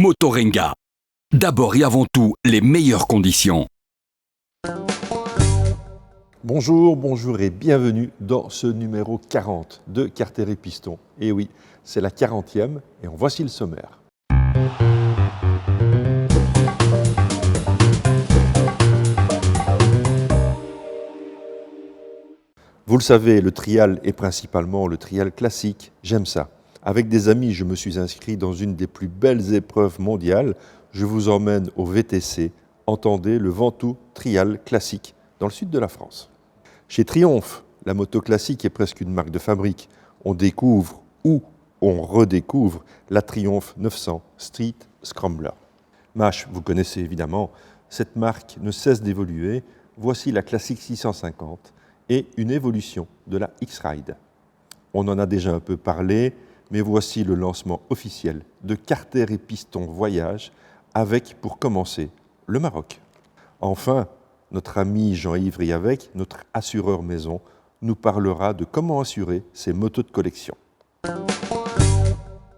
Motorenga. D'abord et avant tout, les meilleures conditions. Bonjour et bienvenue dans ce numéro 40 de Carter et Piston. Et oui, c'est la 40e et en voici le sommaire. Vous le savez, le trial est principalement le trial classique, j'aime ça. Avec des amis, je me suis inscrit dans une des plus belles épreuves mondiales. Je vous emmène au VTC, entendez le Ventoux Trial classique dans le sud de la France. Chez Triumph, la moto classique est presque une marque de fabrique. On découvre ou on redécouvre la Triumph 900 Street Scrambler. Mach, vous connaissez évidemment, cette marque ne cesse d'évoluer. Voici la classique 650 et une évolution de la X-Ride. On en a déjà un peu parlé, mais voici le lancement officiel de Carter et Piston Voyage avec, pour commencer, le Maroc. Enfin, notre ami Jean-Yves Riavec, notre assureur maison, nous parlera de comment assurer ses motos de collection.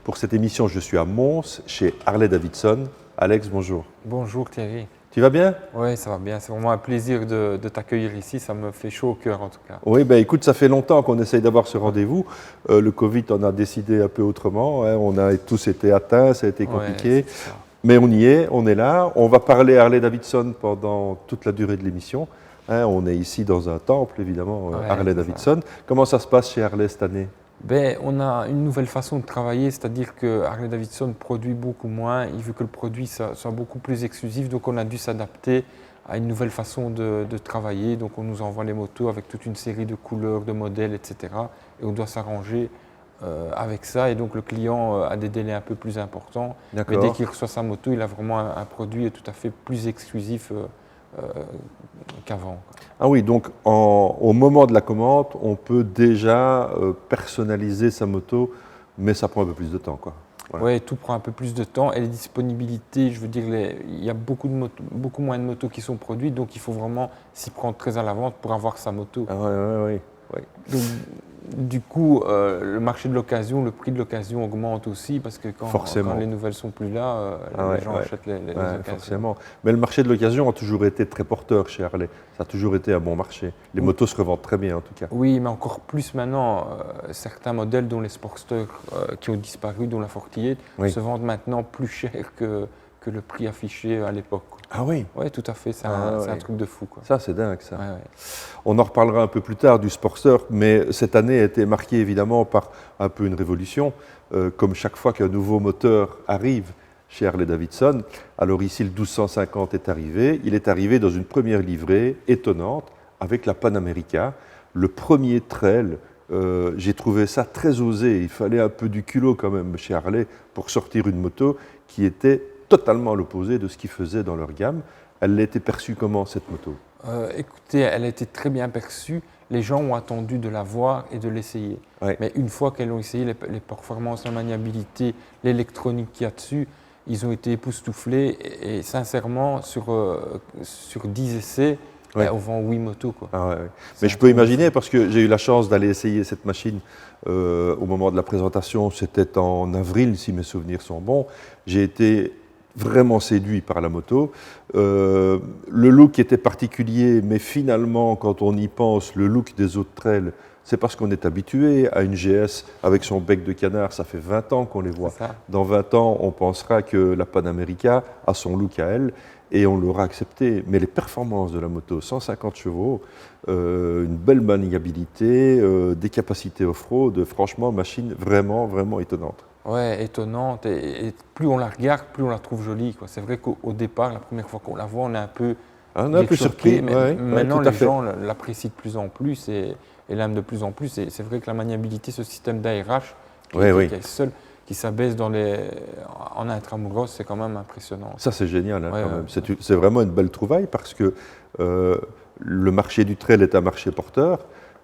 Pour cette émission, je suis à Mons, chez Harley-Davidson. Alex, bonjour. Bonjour Thierry. Tu vas bien? Oui, ça va bien. C'est vraiment un plaisir de t'accueillir ici. Ça me fait chaud au cœur en tout cas. Oui, écoute, ça fait longtemps qu'on essaye d'avoir ce rendez-vous. Le Covid en a décidé un peu autrement. On a tous été atteints, ça a été compliqué. Ouais, mais on y est, on est là. On va parler Harley-Davidson pendant toute la durée de l'émission. On est ici dans un temple, évidemment, Harley-Davidson. Comment ça se passe chez Harley cette année? On a une nouvelle façon de travailler, c'est-à-dire que Harley-Davidson produit beaucoup moins. Il veut que le produit soit beaucoup plus exclusif, donc on a dû s'adapter à une nouvelle façon de travailler. Donc on nous envoie les motos avec toute une série de couleurs, de modèles, etc. Et on doit s'arranger avec ça. Et donc le client a des délais un peu plus importants. Mais dès qu'il reçoit sa moto, il a vraiment un produit tout à fait plus exclusif qu'avant. Ah oui, donc au moment de la commande, on peut déjà personnaliser sa moto, mais ça prend un peu plus de temps, quoi. Voilà. Oui, tout prend un peu plus de temps et les disponibilités, je veux dire, il y a beaucoup moins de motos qui sont produites, donc il faut vraiment s'y prendre très à l'avance pour avoir sa moto. Ah oui. Donc, du coup, le marché de l'occasion, le prix de l'occasion augmente aussi parce que quand les nouvelles sont plus là, les gens achètent les occasions. Forcément. Mais le marché de l'occasion a toujours été très porteur chez Harley. Ça a toujours été un bon marché. Les motos se revendent très bien en tout cas. Oui, mais encore plus maintenant, certains modèles dont les Sportsters qui ont disparu, dont la Fortier, se vendent maintenant plus cher que le prix affiché à l'époque. Ah oui? Oui, tout à fait, c'est un truc de fou, quoi. Ça, c'est dingue, ça. Ouais. On en reparlera un peu plus tard du Sportster, mais cette année a été marquée évidemment par un peu une révolution, comme chaque fois qu'un nouveau moteur arrive chez Harley-Davidson. Alors ici, le 1250 est arrivé. Il est arrivé dans une première livrée étonnante avec la Panamérica, le premier trail. J'ai trouvé ça très osé. Il fallait un peu du culot quand même chez Harley pour sortir une moto qui était totalement à l'opposé de ce qu'ils faisaient dans leur gamme. Elle a été perçue comment, cette moto? Écoutez, elle a été très bien perçue. Les gens ont attendu de la voir et de l'essayer. Ouais. Mais une fois qu'elles l'ont essayé, les performances, la maniabilité, l'électronique qu'il y a dessus, ils ont été époustouflés. Et sincèrement, sur 10 essais, on vend 8 motos, quoi. Mais je peux imaginer, parce que j'ai eu la chance d'aller essayer cette machine au moment de la présentation. C'était en avril, si mes souvenirs sont bons. J'ai été vraiment séduit par la moto. Le look était particulier, mais finalement, quand on y pense, le look des autres trails, c'est parce qu'on est habitué à une GS avec son bec de canard. Ça fait 20 ans qu'on les voit. Dans 20 ans, on pensera que la Panamérica a son look à elle et on l'aura accepté. Mais les performances de la moto, 150 chevaux, une belle maniabilité, des capacités off-road, franchement, machine vraiment, vraiment étonnante. Ouais, étonnante. Et plus on la regarde, plus on la trouve jolie, quoi. C'est vrai qu'au départ, la première fois qu'on la voit, on est un peu surpris. Mais maintenant, les gens l'apprécient de plus en plus et l'aiment de plus en plus. Et c'est vrai que la maniabilité, ce système d'ARH, qui est seul, qui s'abaisse en intramuros, c'est quand même impressionnant. Ça, c'est génial, quand même. C'est vraiment une belle trouvaille parce que le marché du trail est un marché porteur,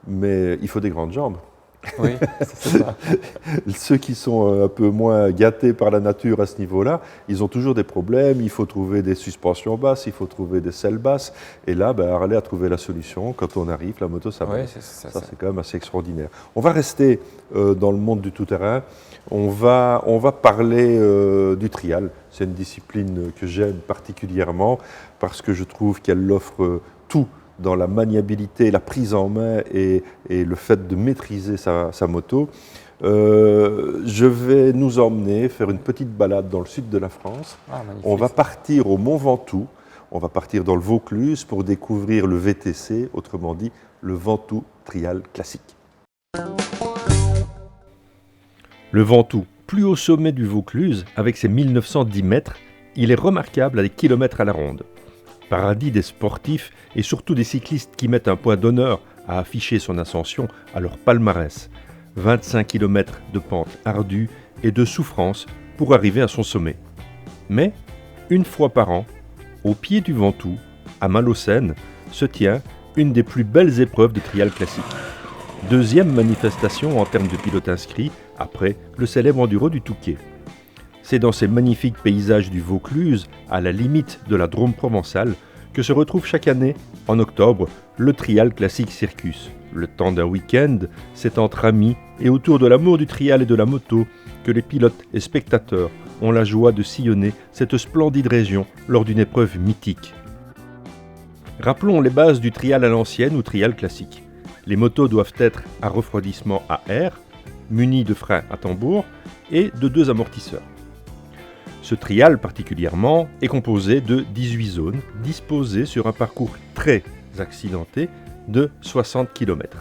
mais il faut des grandes jambes. Oui, c'est ça. Ceux qui sont un peu moins gâtés par la nature à ce niveau-là, ils ont toujours des problèmes. Il faut trouver des suspensions basses, il faut trouver des selles basses. Et là, Harley a trouvé la solution. Quand on arrive, la moto s'abaisse. Ça, c'est quand même assez extraordinaire. On va rester dans le monde du tout-terrain. On va parler du trial. C'est une discipline que j'aime particulièrement parce que je trouve qu'elle offre tout dans la maniabilité, la prise en main et le fait de maîtriser sa moto. Je vais nous emmener faire une petite balade dans le sud de la France. On va partir au Mont Ventoux, on va partir dans le Vaucluse pour découvrir le VTC, autrement dit le Ventoux Trial Classique. Le Ventoux, plus haut sommet du Vaucluse, avec ses 1910 mètres, il est remarquable à des kilomètres à la ronde. Paradis des sportifs et surtout des cyclistes qui mettent un point d'honneur à afficher son ascension à leur palmarès. 25 km de pente ardue et de souffrance pour arriver à son sommet. Mais, une fois par an, au pied du Ventoux, à Malaucène, se tient une des plus belles épreuves de trial classique. Deuxième manifestation en termes de pilotes inscrits, après le célèbre enduro du Touquet. C'est dans ces magnifiques paysages du Vaucluse, à la limite de la Drôme provençale, que se retrouve chaque année, en octobre, le Trial Classique Circus. Le temps d'un week-end, c'est entre amis et autour de l'amour du trial et de la moto que les pilotes et spectateurs ont la joie de sillonner cette splendide région lors d'une épreuve mythique. Rappelons les bases du trial à l'ancienne ou trial classique. Les motos doivent être à refroidissement à air, munies de freins à tambour et de 2 amortisseurs. Ce trial particulièrement est composé de 18 zones disposées sur un parcours très accidenté de 60 km.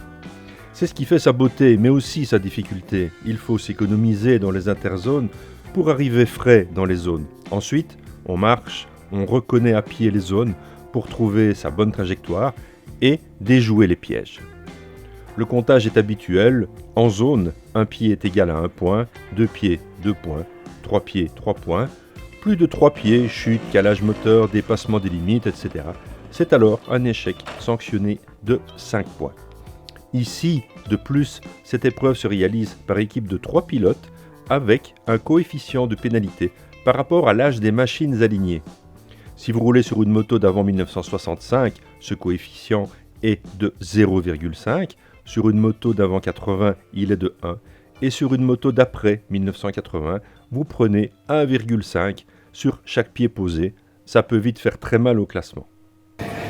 C'est ce qui fait sa beauté, mais aussi sa difficulté. Il faut s'économiser dans les interzones pour arriver frais dans les zones. Ensuite, on marche, on reconnaît à pied les zones pour trouver sa bonne trajectoire et déjouer les pièges. Le comptage est habituel. En zone, un pied est égal à 1 point, 2 pieds, 2 points, 3 pieds, 3 points, plus de 3 pieds, chute, calage moteur, dépassement des limites, etc. C'est alors un échec sanctionné de 5 points. Ici, de plus, cette épreuve se réalise par équipe de 3 pilotes avec un coefficient de pénalité par rapport à l'âge des machines alignées. Si vous roulez sur une moto d'avant 1965, ce coefficient est de 0,5. Sur une moto d'avant 80, il est de 1. Et sur une moto d'après 1980, vous prenez 1,5 sur chaque pied posé. Ça peut vite faire très mal au classement.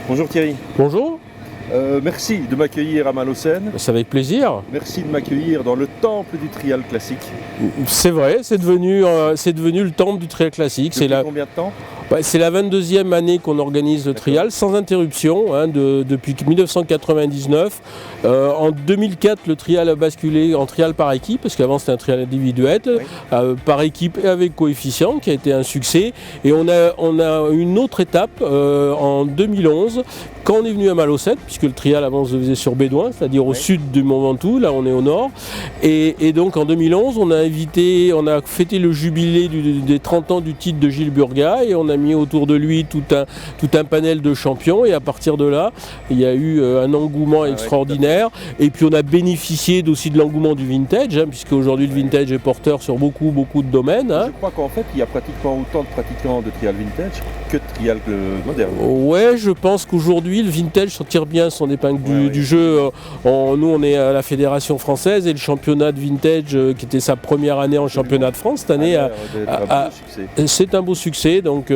Bonjour Thierry. Bonjour, Merci de m'accueillir à Malaucène. c'est avec plaisir. Merci de m'accueillir dans le temple du trial classique. C'est vrai, c'est devenu le temple du trial classique. Depuis combien de temps ? C'est la 22e année qu'on organise le trial sans interruption, depuis 1999. En 2004, le trial a basculé en trial par équipe, parce qu'avant c'était un trial individuel, par équipe et avec coefficient, qui a été un succès. Et on a une autre étape en 2011, quand on est venu à Malaucène, puisque le trial avant se faisait sur Bédouin, c'est-à-dire au sud du Mont Ventoux, là on est au nord. Et donc en 2011, on a fêté le jubilé des 30 ans du titre de Gilles Burgat, et on a mis autour de lui tout un panel de champions, et à partir de là, il y a eu un engouement extraordinaire. Et puis on a bénéficié aussi de l'engouement du vintage, puisque aujourd'hui le vintage est porteur sur beaucoup de domaines. Je crois qu'en fait, il y a pratiquement autant de pratiquants de trial vintage que de trial moderne. Ouais, je pense qu'aujourd'hui le vintage s'en tire bien son épingle du jeu. Nous on est à la Fédération française, et le championnat de vintage, qui était sa première année en championnat de France cette année, c'est un beau succès. Donc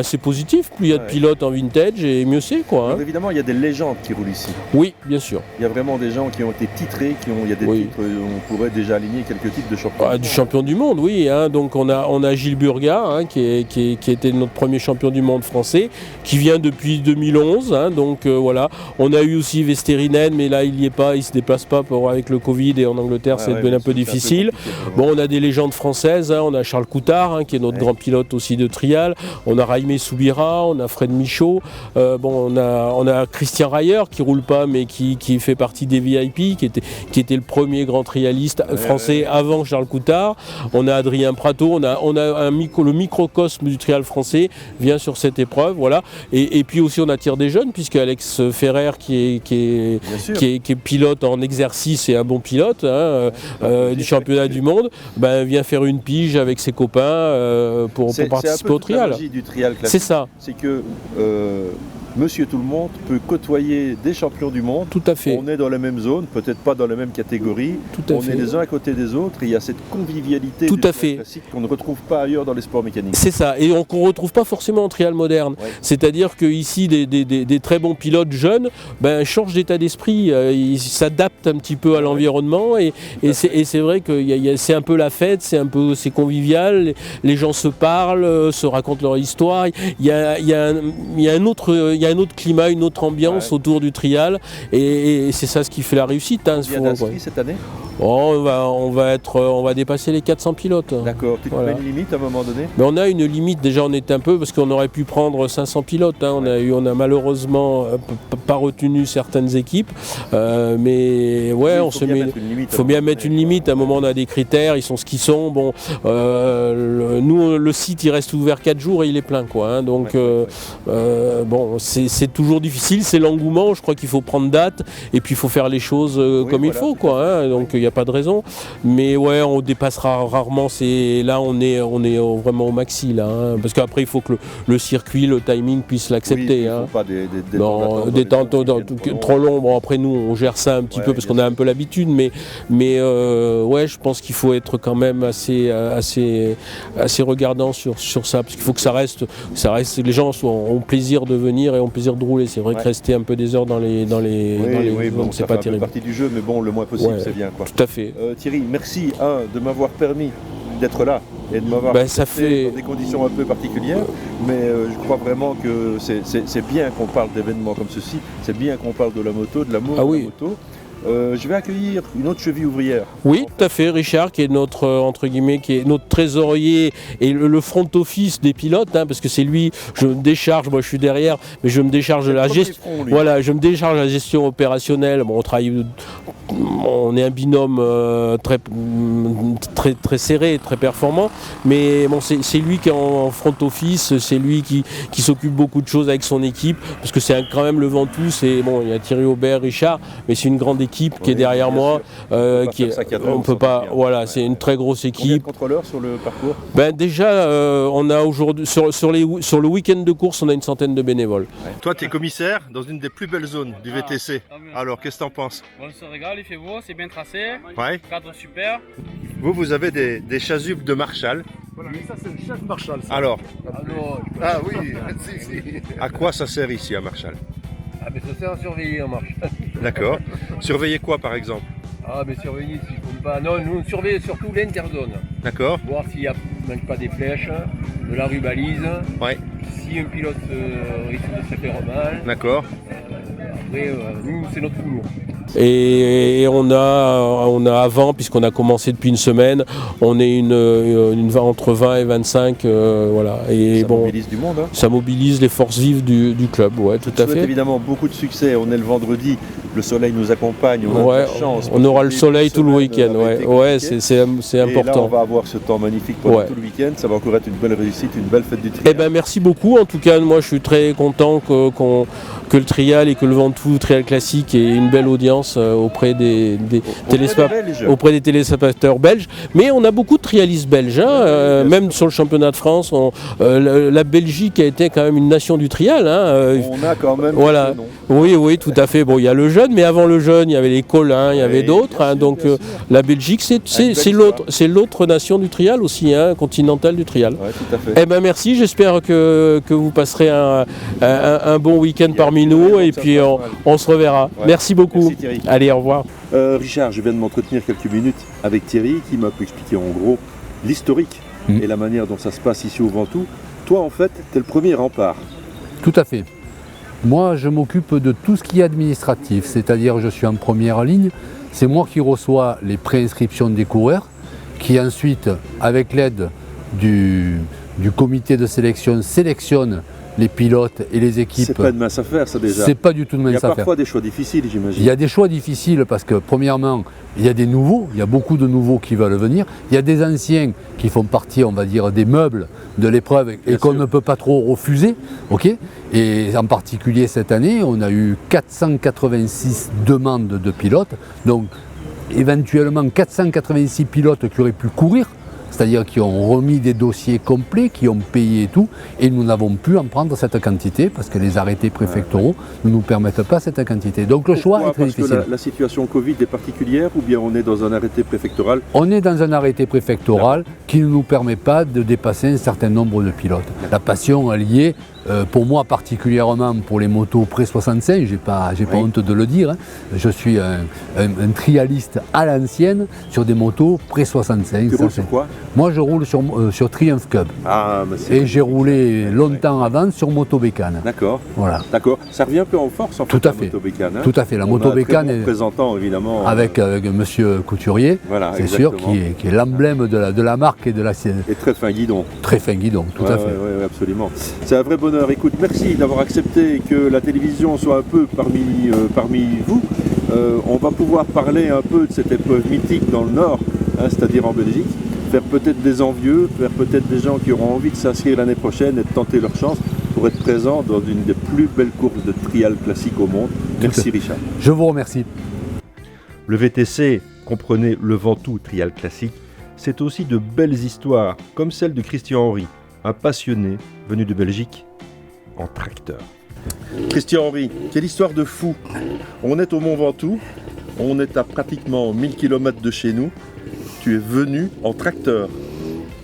c'est positif, plus il y a de pilotes en vintage et mieux c'est quoi. Alors, évidemment, il y a des légendes qui roulent ici. Oui, bien sûr. Il y a vraiment des gens qui ont été titrés, il y a des titres, on pourrait déjà aligner quelques titres de champion. Du champion du monde, oui. Donc on a Gilles Burgat, qui était notre premier champion du monde français, qui vient depuis 2011. Donc voilà. On a eu aussi Vesterinen, mais là il n'y est pas, il se déplace pas avec le Covid, et en Angleterre c'est devenu un peu difficile. On a des légendes françaises. On a Charles Coutard, qui est notre grand pilote aussi de trial. On a Jaime Soubira, on a Fred Michaud. On a Christian Rayer qui roule pas, mais qui fait partie des VIP, qui était le premier grand trialiste français avant Charles Coutard. On a Adrien Prato, on a le microcosme du trial français vient sur cette épreuve, voilà. Et puis aussi on attire des jeunes, puisque Alex Ferrer qui est pilote en exercice et un bon pilote du championnat du monde, vient faire une pige avec ses copains pour participer au trial. Du trial classique. C'est ça. C'est que Monsieur Tout-le-Monde peut côtoyer des champions du monde. Tout à fait. On est dans la même zone, peut-être pas dans la même catégorie. Tout à On fait. est les uns à côté des autres et il y a cette convivialité Tout du à trial fait. classique qu'on ne retrouve pas ailleurs dans les sports mécaniques. C'est ça, et qu'on ne retrouve pas forcément en trial moderne. Ouais. C'est-à-dire qu'ici, des très bons pilotes jeunes changent d'état d'esprit, ils s'adaptent un petit peu à l'environnement, et c'est vrai que c'est un peu la fête, c'est convivial, les gens se parlent, se racontent leur histoire, il y a un autre climat, une autre ambiance autour du trial, et c'est ça ce qui fait la réussite. Hein, Combien d'inscrits cette année? on va dépasser les 400 pilotes. D'accord, tu te mets une limite à un moment donné? Mais on a une limite, déjà on est un peu, parce qu'on aurait pu prendre 500 pilotes, hein. On a malheureusement pas retenu certaines équipes, mais ouais, on se met, faut bien mettre une limite, à un moment on a des critères, ils sont ce qu'ils sont, bon, nous le site il reste ouvert 4 jours et il est plein, quoi, hein. Donc bon, c'est toujours difficile, c'est l'engouement, je crois qu'il faut prendre date, et puis il faut faire les choses comme il faut, quoi, hein. Donc il n'y a pas de raison, mais ouais, on dépassera rarement, là on est vraiment au maxi là, hein, parce qu'après il faut que le circuit, le timing puisse l'accepter. Oui, hein. Pas des temps trop longs. Bon, après nous on gère ça un petit peu parce qu'on a un peu l'habitude, mais ouais, je pense qu'il faut être quand même assez regardant sur ça, parce qu'il faut que ça reste, les gens ont plaisir de venir et ont plaisir de rouler. C'est vrai que rester un peu des heures dans les bon, c'est pas terrible. Ça fait partie du jeu, mais bon, le moins possible, c'est bien, quoi. Tout à fait. Thierry, merci de m'avoir permis d'être là et de m'avoir ça fait dans des conditions un peu particulières, mais je crois vraiment que c'est bien qu'on parle d'événements comme ceci, c'est bien qu'on parle de la moto, de l'amour de la moto. Je vais accueillir une autre cheville ouvrière. Oui, tout à fait, Richard, qui est notre, entre guillemets, qui est notre trésorier et le front office des pilotes, hein, parce que c'est lui, je me décharge, moi je suis derrière, mais je me décharge de la gestion. Voilà, je me décharge de la gestion opérationnelle. Bon, on est un binôme très serré, très performant, mais bon, c'est lui qui est en front office, c'est lui qui s'occupe beaucoup de choses avec son équipe, parce que c'est quand même le Ventoux, il y a Thierry Aubert, Richard, mais c'est une grande équipe qui est derrière moi, on peut pas, voilà, c'est une très grosse équipe. Combien de contrôleurs sur le parcours? Déjà, on a aujourd'hui sur le week-end de course, on a une centaine de bénévoles. Toi, tu es commissaire dans une des plus belles zones du VTC. Alors, qu'est-ce que tu en penses? On se régale, il fait beau, c'est bien tracé, cadre super. Vous avez des chasubes de Marshall. Voilà, mais ça c'est le chef Marshall. Ça. Alors, oui, si. À quoi ça sert ici à Marshall? Mais ça sert à surveiller en marche. D'accord. Surveiller quoi par exemple? Mais surveiller s'il ne faut pas. Non, nous on surveille surtout l'interzone. D'accord. Voir s'il n'y a pas des flèches, de la rubalise. Ouais. Si un pilote risque de se faire mal. D'accord. Après, nous c'est notre boulot. Et on a avant, puisqu'on a commencé depuis une semaine, on est entre 20 et 25, voilà. Et ça mobilise du monde. Hein. Ça mobilise les forces vives du club, ouais, tout à fait. Évidemment beaucoup de succès. On est le vendredi, le soleil nous accompagne. On a de la chance. On aura le soleil tout le week-end, c'est important. Et là, on va avoir ce temps magnifique pendant tout le week-end. Ça va encore être une belle réussite, une belle fête du trial. Eh ben merci beaucoup. En tout cas, moi, je suis très content que le trial et que le Ventoux Trial Classique ait une belle audience auprès des téléspectateurs belges, mais on a beaucoup de trialistes belges, hein, même sur le championnat de France. La Belgique a été quand même une nation du trial. Hein, on a quand même. Voilà. Oui, tout à fait. Bon, il y a le jeune, mais avant le jeune, il y avait les Collins, il y avait d'autres. Hein, donc la Belgique, c'est l'autre nation du trial aussi, hein, continentale du trial. Ouais, tout à fait. Eh ben merci. J'espère que vous passerez un bon week-end parmi nous, et puis on se reverra. Ouais. Merci beaucoup. Merci, Thierry. Allez, au revoir. Richard, je viens de m'entretenir quelques minutes avec Thierry qui m'a pu expliquer en gros l'historique et la manière dont ça se passe ici au Ventoux. Toi, en fait, tu es le premier rempart. Tout à fait. Moi, je m'occupe de tout ce qui est administratif, c'est-à-dire je suis en première ligne. C'est moi qui reçois les préinscriptions des coureurs, qui ensuite, avec l'aide du comité de sélection, sélectionne les pilotes et les équipes. C'est pas une mince affaire, ça déjà. C'est pas du tout une mince affaire. Il y a parfois des choix difficiles, j'imagine. Il y a des choix difficiles parce que, premièrement, il y a des nouveaux, il y a beaucoup de nouveaux qui veulent venir. Il y a des anciens qui font partie, on va dire, des meubles de l'épreuve et qu'on ne peut pas trop refuser. Okay, et en particulier cette année, on a eu 486 demandes de pilotes. Donc, éventuellement, 486 pilotes qui auraient pu courir c'est-à-dire qui ont remis des dossiers complets, qui ont payé et tout, et nous n'avons pu en prendre cette quantité parce que les arrêtés préfectoraux ne nous permettent pas cette quantité. Donc le choix est très difficile. Parce que la situation Covid est particulière ou bien on est dans un arrêté préfectoral? On est dans un arrêté préfectoral qui ne nous permet pas de dépasser un certain nombre de pilotes. La passion est liée, pour moi particulièrement pour les motos pré-65, j'ai pas honte de le dire, hein. Je suis un trialiste à l'ancienne sur des motos pré-65. Tu roules sur quoi? Moi je roule sur Triumph Cub. Ah, et j'ai roulé longtemps avant sur moto bécane. D'accord. Voilà. D'accord. Ça revient un peu en force en fait, tout à la fait. moto bécane. Hein. Tout à fait. La moto bécane est représentant évidemment. avec Monsieur Couturier, voilà, c'est sûr, qui est l'emblème de la marque et de la. Et très fin guidon. Très fin guidon, tout à fait. Oui, absolument. C'est un vrai bonheur. Écoute, merci d'avoir accepté que la télévision soit un peu parmi vous. On va pouvoir parler un peu de cette épreuve mythique dans le Nord, hein, c'est-à-dire en Belgique, faire peut-être des envieux, faire peut-être des gens qui auront envie de s'inscrire l'année prochaine et de tenter leur chance pour être présents dans une des plus belles courses de trial classique au monde. Merci Richard. Je vous remercie. Le VTC, comprenez le Ventoux Trial Classique, c'est aussi de belles histoires, comme celle de Christian Henry, un passionné venu de Belgique en tracteur. Christian Henry, quelle histoire de fou! On est au Mont Ventoux, on est à pratiquement 1000 km de chez nous. Tu es venu en tracteur.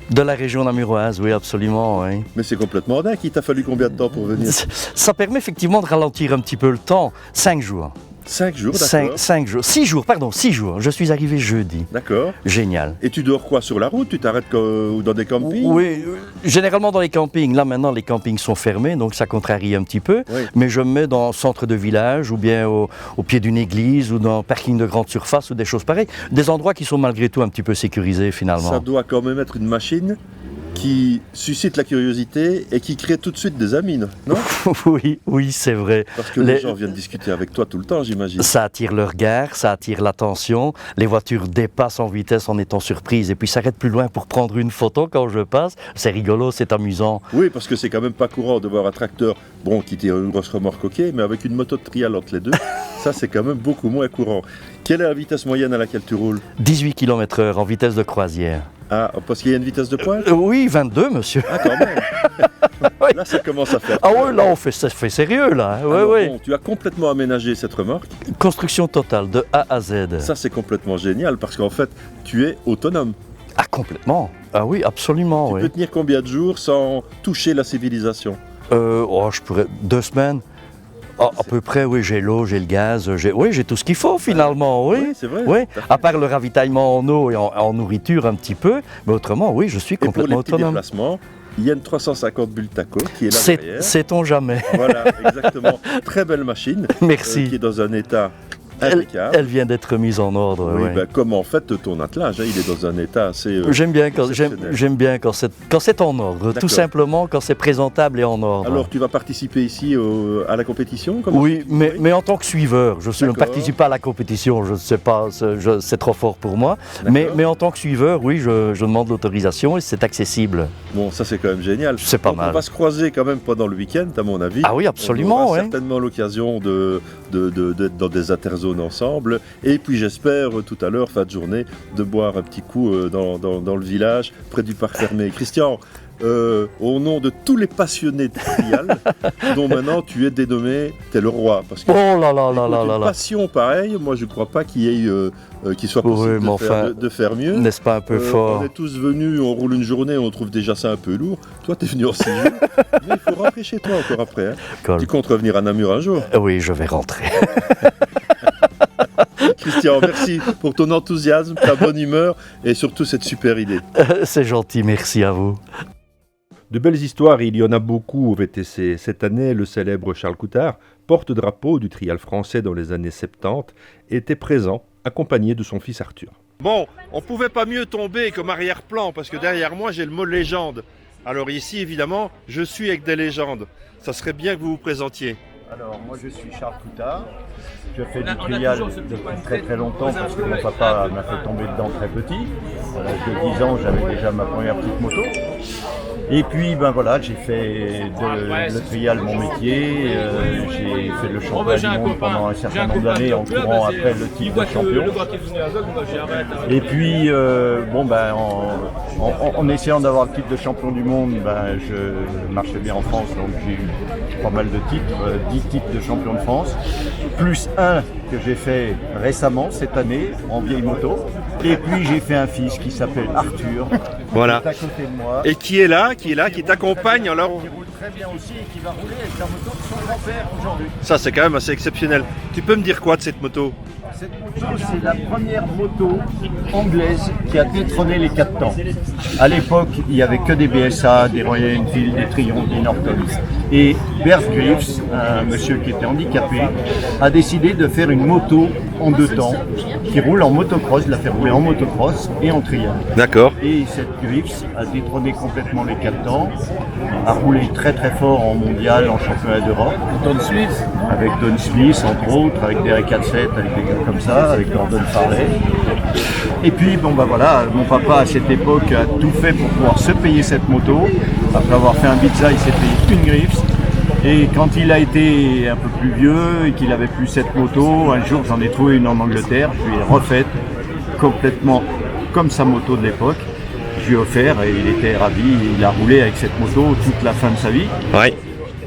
De la région namuroise, oui, absolument. Oui. Mais c'est complètement dingue. Il t'a fallu combien de temps pour venir? Ça permet effectivement de ralentir un petit peu le temps. 5 jours. 5 jours, d'accord. 5 jours. 6 jours, pardon, 6 jours. Je suis arrivé jeudi. D'accord. Génial. Et tu dors quoi sur la route? Tu t'arrêtes dans des campings? Oui, généralement dans les campings. Là maintenant, les campings sont fermés, donc ça contrarie un petit peu. Oui. Mais je me mets dans le centre de village, ou bien au pied d'une église, ou dans un parking de grande surface, ou des choses pareilles. Des endroits qui sont malgré tout un petit peu sécurisés finalement. Ça doit quand même être une machine qui suscite la curiosité et qui crée tout de suite des amis, non? Oui, c'est vrai. Parce que les gens viennent discuter avec toi tout le temps, j'imagine. Ça attire le regard, ça attire l'attention. Les voitures dépassent en vitesse en étant surprises et puis s'arrêtent plus loin pour prendre une photo quand je passe. C'est rigolo, c'est amusant. Oui, parce que c'est quand même pas courant de voir un tracteur, bon, qui tire une grosse remorque, ok, mais avec une moto de trial entre les deux, ça c'est quand même beaucoup moins courant. Quelle est la vitesse moyenne à laquelle tu roules? 18 km/h en vitesse de croisière. Ah, parce qu'il y a une vitesse de pointe? Oui, 22, monsieur. Ah, quand même. Là, ça commence à faire. Ah oui, là, ça fait sérieux, là. Alors, oui. Bon, tu as complètement aménagé cette remorque. Construction totale, de A à Z. Ça, c'est complètement génial, parce qu'en fait, tu es autonome. Ah, complètement. Ah oui, absolument. Tu peux tenir combien de jours sans toucher la civilisation? Je pourrais... 2 semaines. À peu près, oui, j'ai l'eau, j'ai le gaz, j'ai tout ce qu'il faut finalement, oui. Oui, c'est vrai. Oui, à part le ravitaillement en eau et en nourriture un petit peu, mais autrement, oui, je suis complètement autonome. Et pour les petits déplacements, il y a une 350 Bultaco qui est là derrière. Sait-on jamais. Voilà, exactement. Très belle machine. Merci. Qui est dans un état impeccable. Elle vient d'être mise en ordre. Oui, ouais. comme en fait ton attelage, hein, il est dans un état assez. J'aime bien quand c'est en ordre, tout simplement quand c'est présentable et en ordre. Alors tu vas participer ici à la compétition? Oui, mais en tant que suiveur, je ne participe pas à la compétition, je ne sais pas, c'est trop fort pour moi. Mais en tant que suiveur, oui, je demande l'autorisation et c'est accessible. Bon, ça c'est quand même génial. C'est pas mal. On va se croiser quand même pendant le week-end, à mon avis. Ah oui, absolument. On aura certainement l'occasion d'être dans des interzones ensemble, et puis j'espère tout à l'heure, fin de journée, de boire un petit coup dans le village, près du parc fermé. Christian, au nom de tous les passionnés de trial, dont maintenant tu es dénommé, t'es le roi, parce que une passion pareille, moi je crois pas qu'il soit possible de faire mieux. N'est-ce pas un peu fort? On est tous venus, on roule une journée, on trouve déjà ça un peu lourd. Toi t'es venu en 6 jours, mais il faut rentrer chez toi encore après. Hein. Tu comptes revenir à Namur un jour? Oui, je vais rentrer. Christian, merci pour ton enthousiasme, ta bonne humeur et surtout cette super idée. C'est gentil, merci à vous. De belles histoires, il y en a beaucoup au VTC. Cette année, le célèbre Charles Coutard, porte-drapeau du trial français dans les années 70, était présent, accompagné de son fils Arthur. Bon, on pouvait pas mieux tomber comme arrière-plan, parce que derrière moi, j'ai le mot légende. Alors ici, évidemment, je suis avec des légendes. Ça serait bien que vous vous présentiez. Alors, moi je suis Charles Coutard. Je fais du trial depuis très très longtemps parce que mon papa m'a fait tomber dedans très petit. À l'âge de 10 ans, j'avais déjà ma première petite moto. Et puis ben voilà, j'ai fait le trial mon métier, j'ai fait le championnat du monde pendant un certain nombre d'années en courant après le titre de champion. Et puis bon ben en essayant d'avoir le titre de champion du monde, ben je marchais bien en France, donc j'ai eu pas mal de titres, 10 titres de champion de France, plus un que j'ai fait récemment cette année en vieille moto. Et puis j'ai fait un fils qui s'appelle Arthur, Voilà. qui est à côté de moi. Et qui est là, qui t'accompagne alors. Qui roule très bien aussi et qui va rouler avec la moto de son grand-père aujourd'hui. Ça, c'est quand même assez exceptionnel. Tu peux me dire quoi de cette moto? Cette moto, c'est la première moto anglaise qui a détrôné les 4 temps. À l'époque, il n'y avait que des BSA, des Royal Enfield, des Triumph, des Norton. Et Bert Greaves, un monsieur qui était handicapé, a décidé de faire une moto en 2 temps, qui roule en motocross, de la faire rouler en motocross et en trial. D'accord. Et cette Greaves a détrôné complètement les 4 temps, a roulé très très fort en mondial, en championnat d'Europe. Don Smith. Avec Don Smith entre autres, avec Derek Hadseth, avec des gars comme ça, avec Gordon Farley. Et puis bon bah voilà, mon papa à cette époque a tout fait pour pouvoir se payer cette moto. Après avoir fait un Ibiza, il s'est payé une Greaves. Et quand il a été un peu plus vieux et qu'il avait plus cette moto, un jour j'en ai trouvé une en Angleterre, je lui ai refaite complètement comme sa moto de l'époque. Je lui ai offert et il était ravi, il a roulé avec cette moto toute la fin de sa vie. Ouais.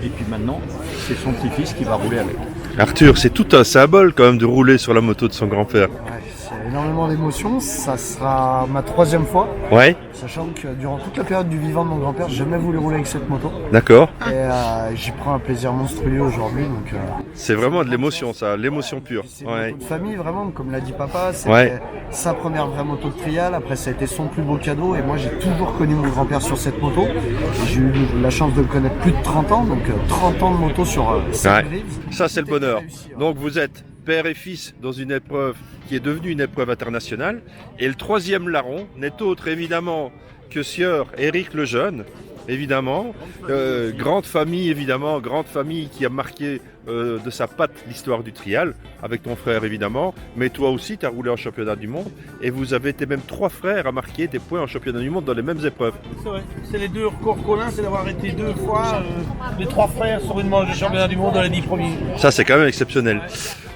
Et puis maintenant, c'est son petit-fils qui va rouler avec. Arthur, c'est tout un symbole quand même de rouler sur la moto de son grand-père. Ouais, c'est énormément d'émotions, ça sera ma 3e fois. Ouais. Sachant que durant toute la période du vivant de mon grand-père, j'ai jamais voulu rouler avec cette moto. D'accord. Et j'y prends un plaisir monstrueux aujourd'hui. Donc, c'est vraiment de l'émotion ça, l'émotion pure. C'est une moto de famille vraiment, comme l'a dit papa, c'était Ouais. sa première vraie moto de trial, après ça a été son plus beau cadeau et moi j'ai toujours connu mon grand-père sur cette moto. Et j'ai eu la chance de le connaître plus de 30 ans, donc 30 ans de moto sur cette Ouais. Greaves. Ça c'est le bonheur. Réussi, ouais. Donc vous êtes père et fils dans une épreuve qui est devenue une épreuve internationale. Et le 3e larron n'est autre évidemment que Sieur Éric Lejeune, évidemment. Grande famille qui a marqué de sa patte l'histoire du trial, avec ton frère évidemment. Mais toi aussi tu as roulé en championnat du monde. Et vous avez été même 3 frères à marquer des points en championnat du monde dans les mêmes épreuves. C'est vrai. C'est les 2 records communs, c'est d'avoir été 2 fois les 3 frères sur une manche de championnat du monde dans les 10 premiers. Ça c'est quand même exceptionnel.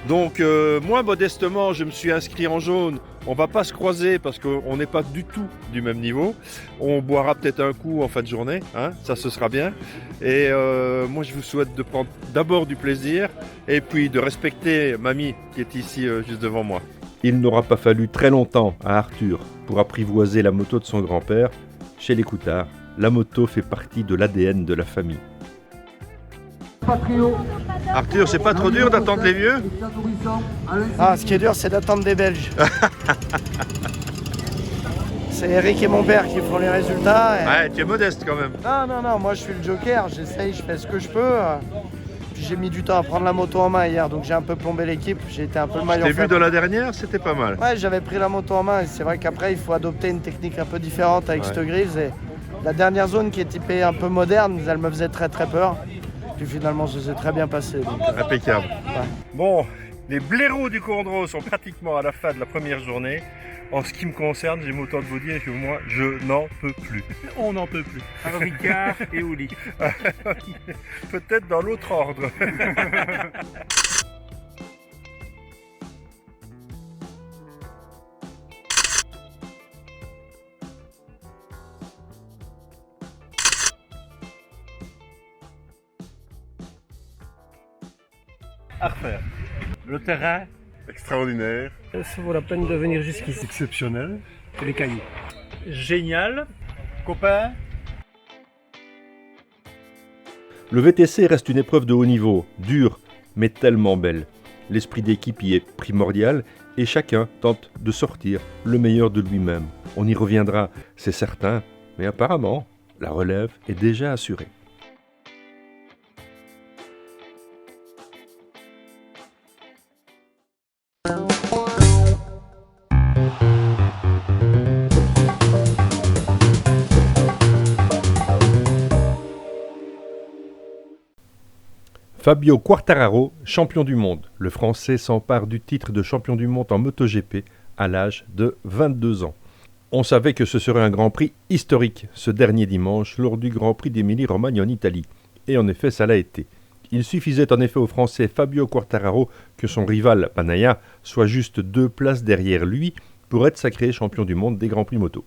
Donc moi modestement je me suis inscrit en jaune. On va pas se croiser parce qu'on n'est pas du tout du même niveau. On boira peut-être un coup en fin de journée, hein, ça ce sera bien. Et moi je vous souhaite de prendre d'abord du plaisir et puis de respecter mamie qui est ici juste devant moi. Il n'aura pas fallu très longtemps à Arthur pour apprivoiser la moto de son grand-père. Chez les Coutards, la moto fait partie de l'ADN de la famille. Arthur, c'est pas trop dur d'attendre les vieux? Ah, ce qui est dur, c'est d'attendre des Belges. C'est Eric et mon père qui font les résultats. Et... Ouais, tu es modeste quand même. Non, moi je suis le joker, j'essaye, je fais ce que je peux. Puis j'ai mis du temps à prendre la moto en main hier, donc j'ai un peu plombé l'équipe, j'ai été un peu le maillon Je t'ai vu faible. dans la dernière, c'était pas mal. Ouais, j'avais pris la moto en main et c'est vrai qu'après il faut adopter une technique un peu différente avec cette Greaves. Et la dernière zone qui est typée un peu moderne, elle me faisait très peur. Puis finalement, ça s'est très bien passé. Donc, impeccable. Ouais. Bon, les blaireaux du Condro sont pratiquement à la fin de la première journée. En ce qui me concerne, j'ai autant de vous dire que moi, je n'en peux plus. On n'en peut plus. Ricard et Ouli. Peut-être dans l'autre ordre. À refaire. Le terrain. Extraordinaire. Ça vaut la peine de venir jusqu'ici. Exceptionnel. Les cailloux. Génial. Copain. Le VTC reste une épreuve de haut niveau, dure, mais tellement belle. L'esprit d'équipe y est primordial et chacun tente de sortir le meilleur de lui-même. On y reviendra, c'est certain, mais apparemment, la relève est déjà assurée. Fabio Quartararo, champion du monde. Le Français s'empare du titre de champion du monde en MotoGP à l'âge de 22 ans. On savait que ce serait un Grand Prix historique ce dernier dimanche lors du Grand Prix d'Émilie-Romagne en Italie. Et en effet, ça l'a été. Il suffisait en effet au Français Fabio Quartararo que son rival Bagnaia soit juste 2 places derrière lui pour être sacré champion du monde des Grands Prix moto.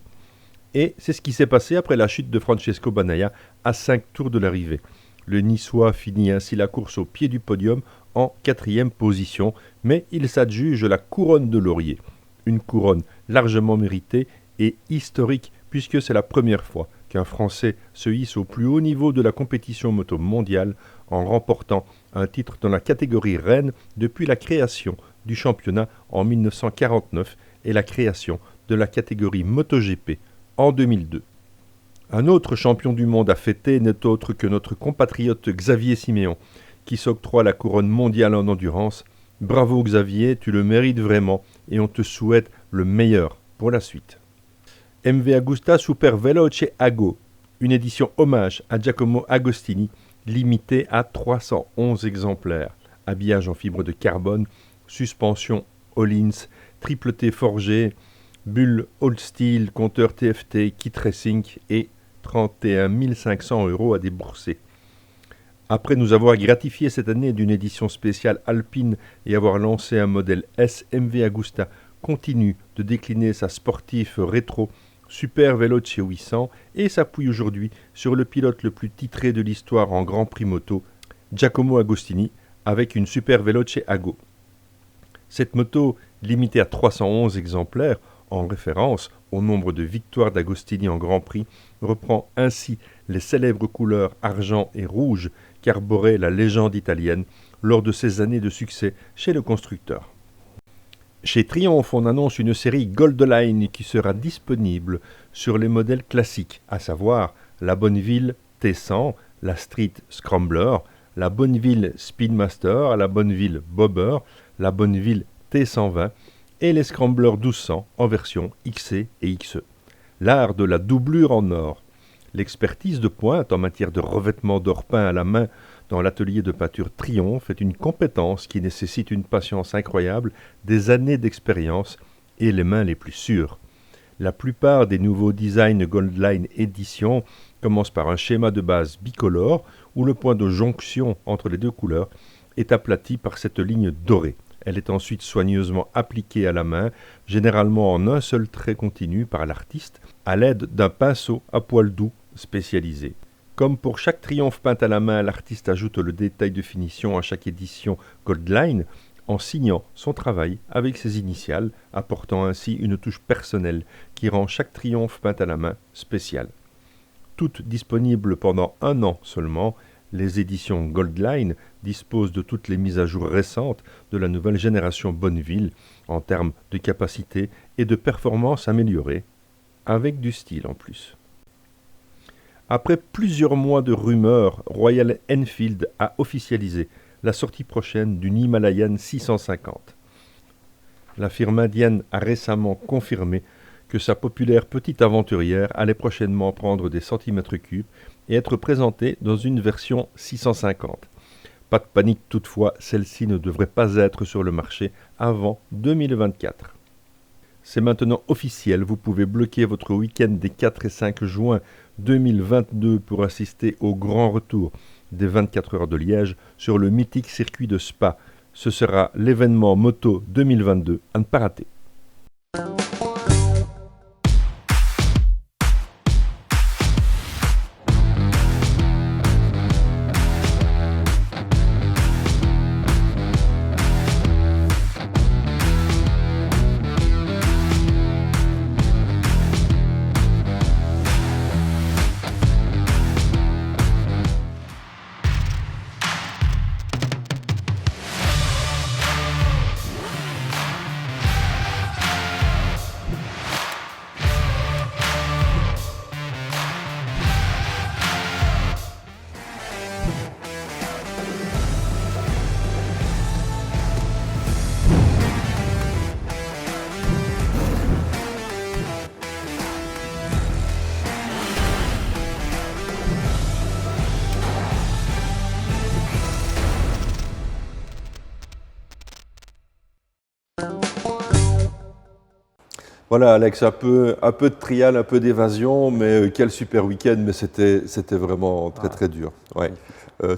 Et c'est ce qui s'est passé après la chute de Francesco Bagnaia à 5 tours de l'arrivée. Le Niçois finit ainsi la course au pied du podium en 4e position, mais il s'adjuge la couronne de laurier. Une couronne largement méritée et historique puisque c'est la première fois qu'un Français se hisse au plus haut niveau de la compétition moto mondiale en remportant un titre dans la catégorie reine depuis la création du championnat en 1949 et la création de la catégorie MotoGP en 2002. Un autre champion du monde à fêter n'est autre que notre compatriote Xavier Siméon, qui s'octroie la couronne mondiale en endurance. Bravo Xavier, tu le mérites vraiment et on te souhaite le meilleur pour la suite. MV Agusta Super Veloce Ago, une édition hommage à Giacomo Agostini, limitée à 311 exemplaires. Habillage en fibre de carbone, suspension Öhlins, triple T forgé, bulle Old Steel, compteur TFT, kit racing et 31 500 € à débourser. Après nous avoir gratifié cette année d'une édition spéciale alpine et avoir lancé un modèle SMV Agusta, continue de décliner sa sportif rétro Super Veloce 800 et s'appuie aujourd'hui sur le pilote le plus titré de l'histoire en Grand Prix moto, Giacomo Agostini, avec une Super Veloce Ago. Cette moto, limitée à 311 exemplaires, en référence au nombre de victoires d'Agostini en Grand Prix, reprend ainsi les célèbres couleurs argent et rouge qu'arborait la légende italienne lors de ses années de succès chez le constructeur. Chez Triumph, on annonce une série Gold Line qui sera disponible sur les modèles classiques, à savoir la Bonneville T100, la Street Scrambler, la Bonneville Speedmaster, la Bonneville Bobber, la Bonneville T120 et les Scrambler 1200 en version XC et XE. L'art de la doublure en or. L'expertise de pointe en matière de revêtement d'or peint à la main dans l'atelier de peinture Triumph est une compétence qui nécessite une patience incroyable, des années d'expérience et les mains les plus sûres. La plupart des nouveaux designs Goldline Edition commencent par un schéma de base bicolore où le point de jonction entre les deux couleurs est aplati par cette ligne dorée. Elle est ensuite soigneusement appliquée à la main, généralement en un seul trait continu par l'artiste, à l'aide d'un pinceau à poil doux spécialisé. Comme pour chaque triomphe peint à la main, l'artiste ajoute le détail de finition à chaque édition Goldline en signant son travail avec ses initiales, apportant ainsi une touche personnelle qui rend chaque triomphe peint à la main spécial. Toutes disponibles pendant 1 an seulement, les éditions Goldline disposent de toutes les mises à jour récentes de la nouvelle génération Bonneville en termes de capacité et de performance améliorée, avec du style en plus. Après plusieurs mois de rumeurs, Royal Enfield a officialisé la sortie prochaine d'une Himalayan 650. La firme indienne a récemment confirmé que sa populaire petite aventurière allait prochainement prendre des centimètres cubes et être présentée dans une version 650. Pas de panique toutefois, celle-ci ne devrait pas être sur le marché avant 2024. C'est maintenant officiel, vous pouvez bloquer votre week-end des 4 et 5 juin 2022 pour assister au grand retour des 24 heures de Liège sur le mythique circuit de Spa. Ce sera l'événement moto 2022 à ne pas rater. Voilà Alex, un peu de trial, un peu d'évasion, mais quel super week-end, mais c'était vraiment très dur. Ouais.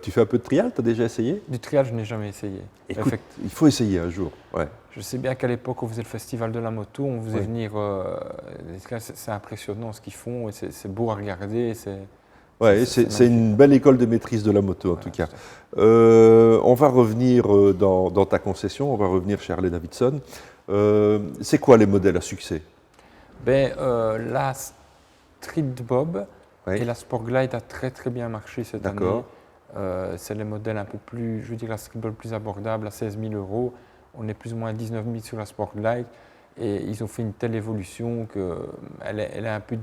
Tu fais un peu de trial, tu as déjà essayé? Du trial, je n'ai jamais essayé. Écoute, il faut essayer un jour. Ouais. Je sais bien qu'à l'époque, on faisait le festival de la moto, on faisait venir. C'est impressionnant ce qu'ils font, et c'est beau à regarder. C'est une belle école de maîtrise de la moto en tout cas. On va revenir dans ta concession, on va revenir chez Harley Davidson. C'est quoi les modèles à succès? La Street Bob et la Sport Glide a très bien marché cette année. C'est les modèles un peu plus, je veux dire la Street Bob plus abordable à 16 000 €. On est plus ou moins à 19 000 sur la Sport Glide. Et ils ont fait une telle évolution qu'elle est un peu.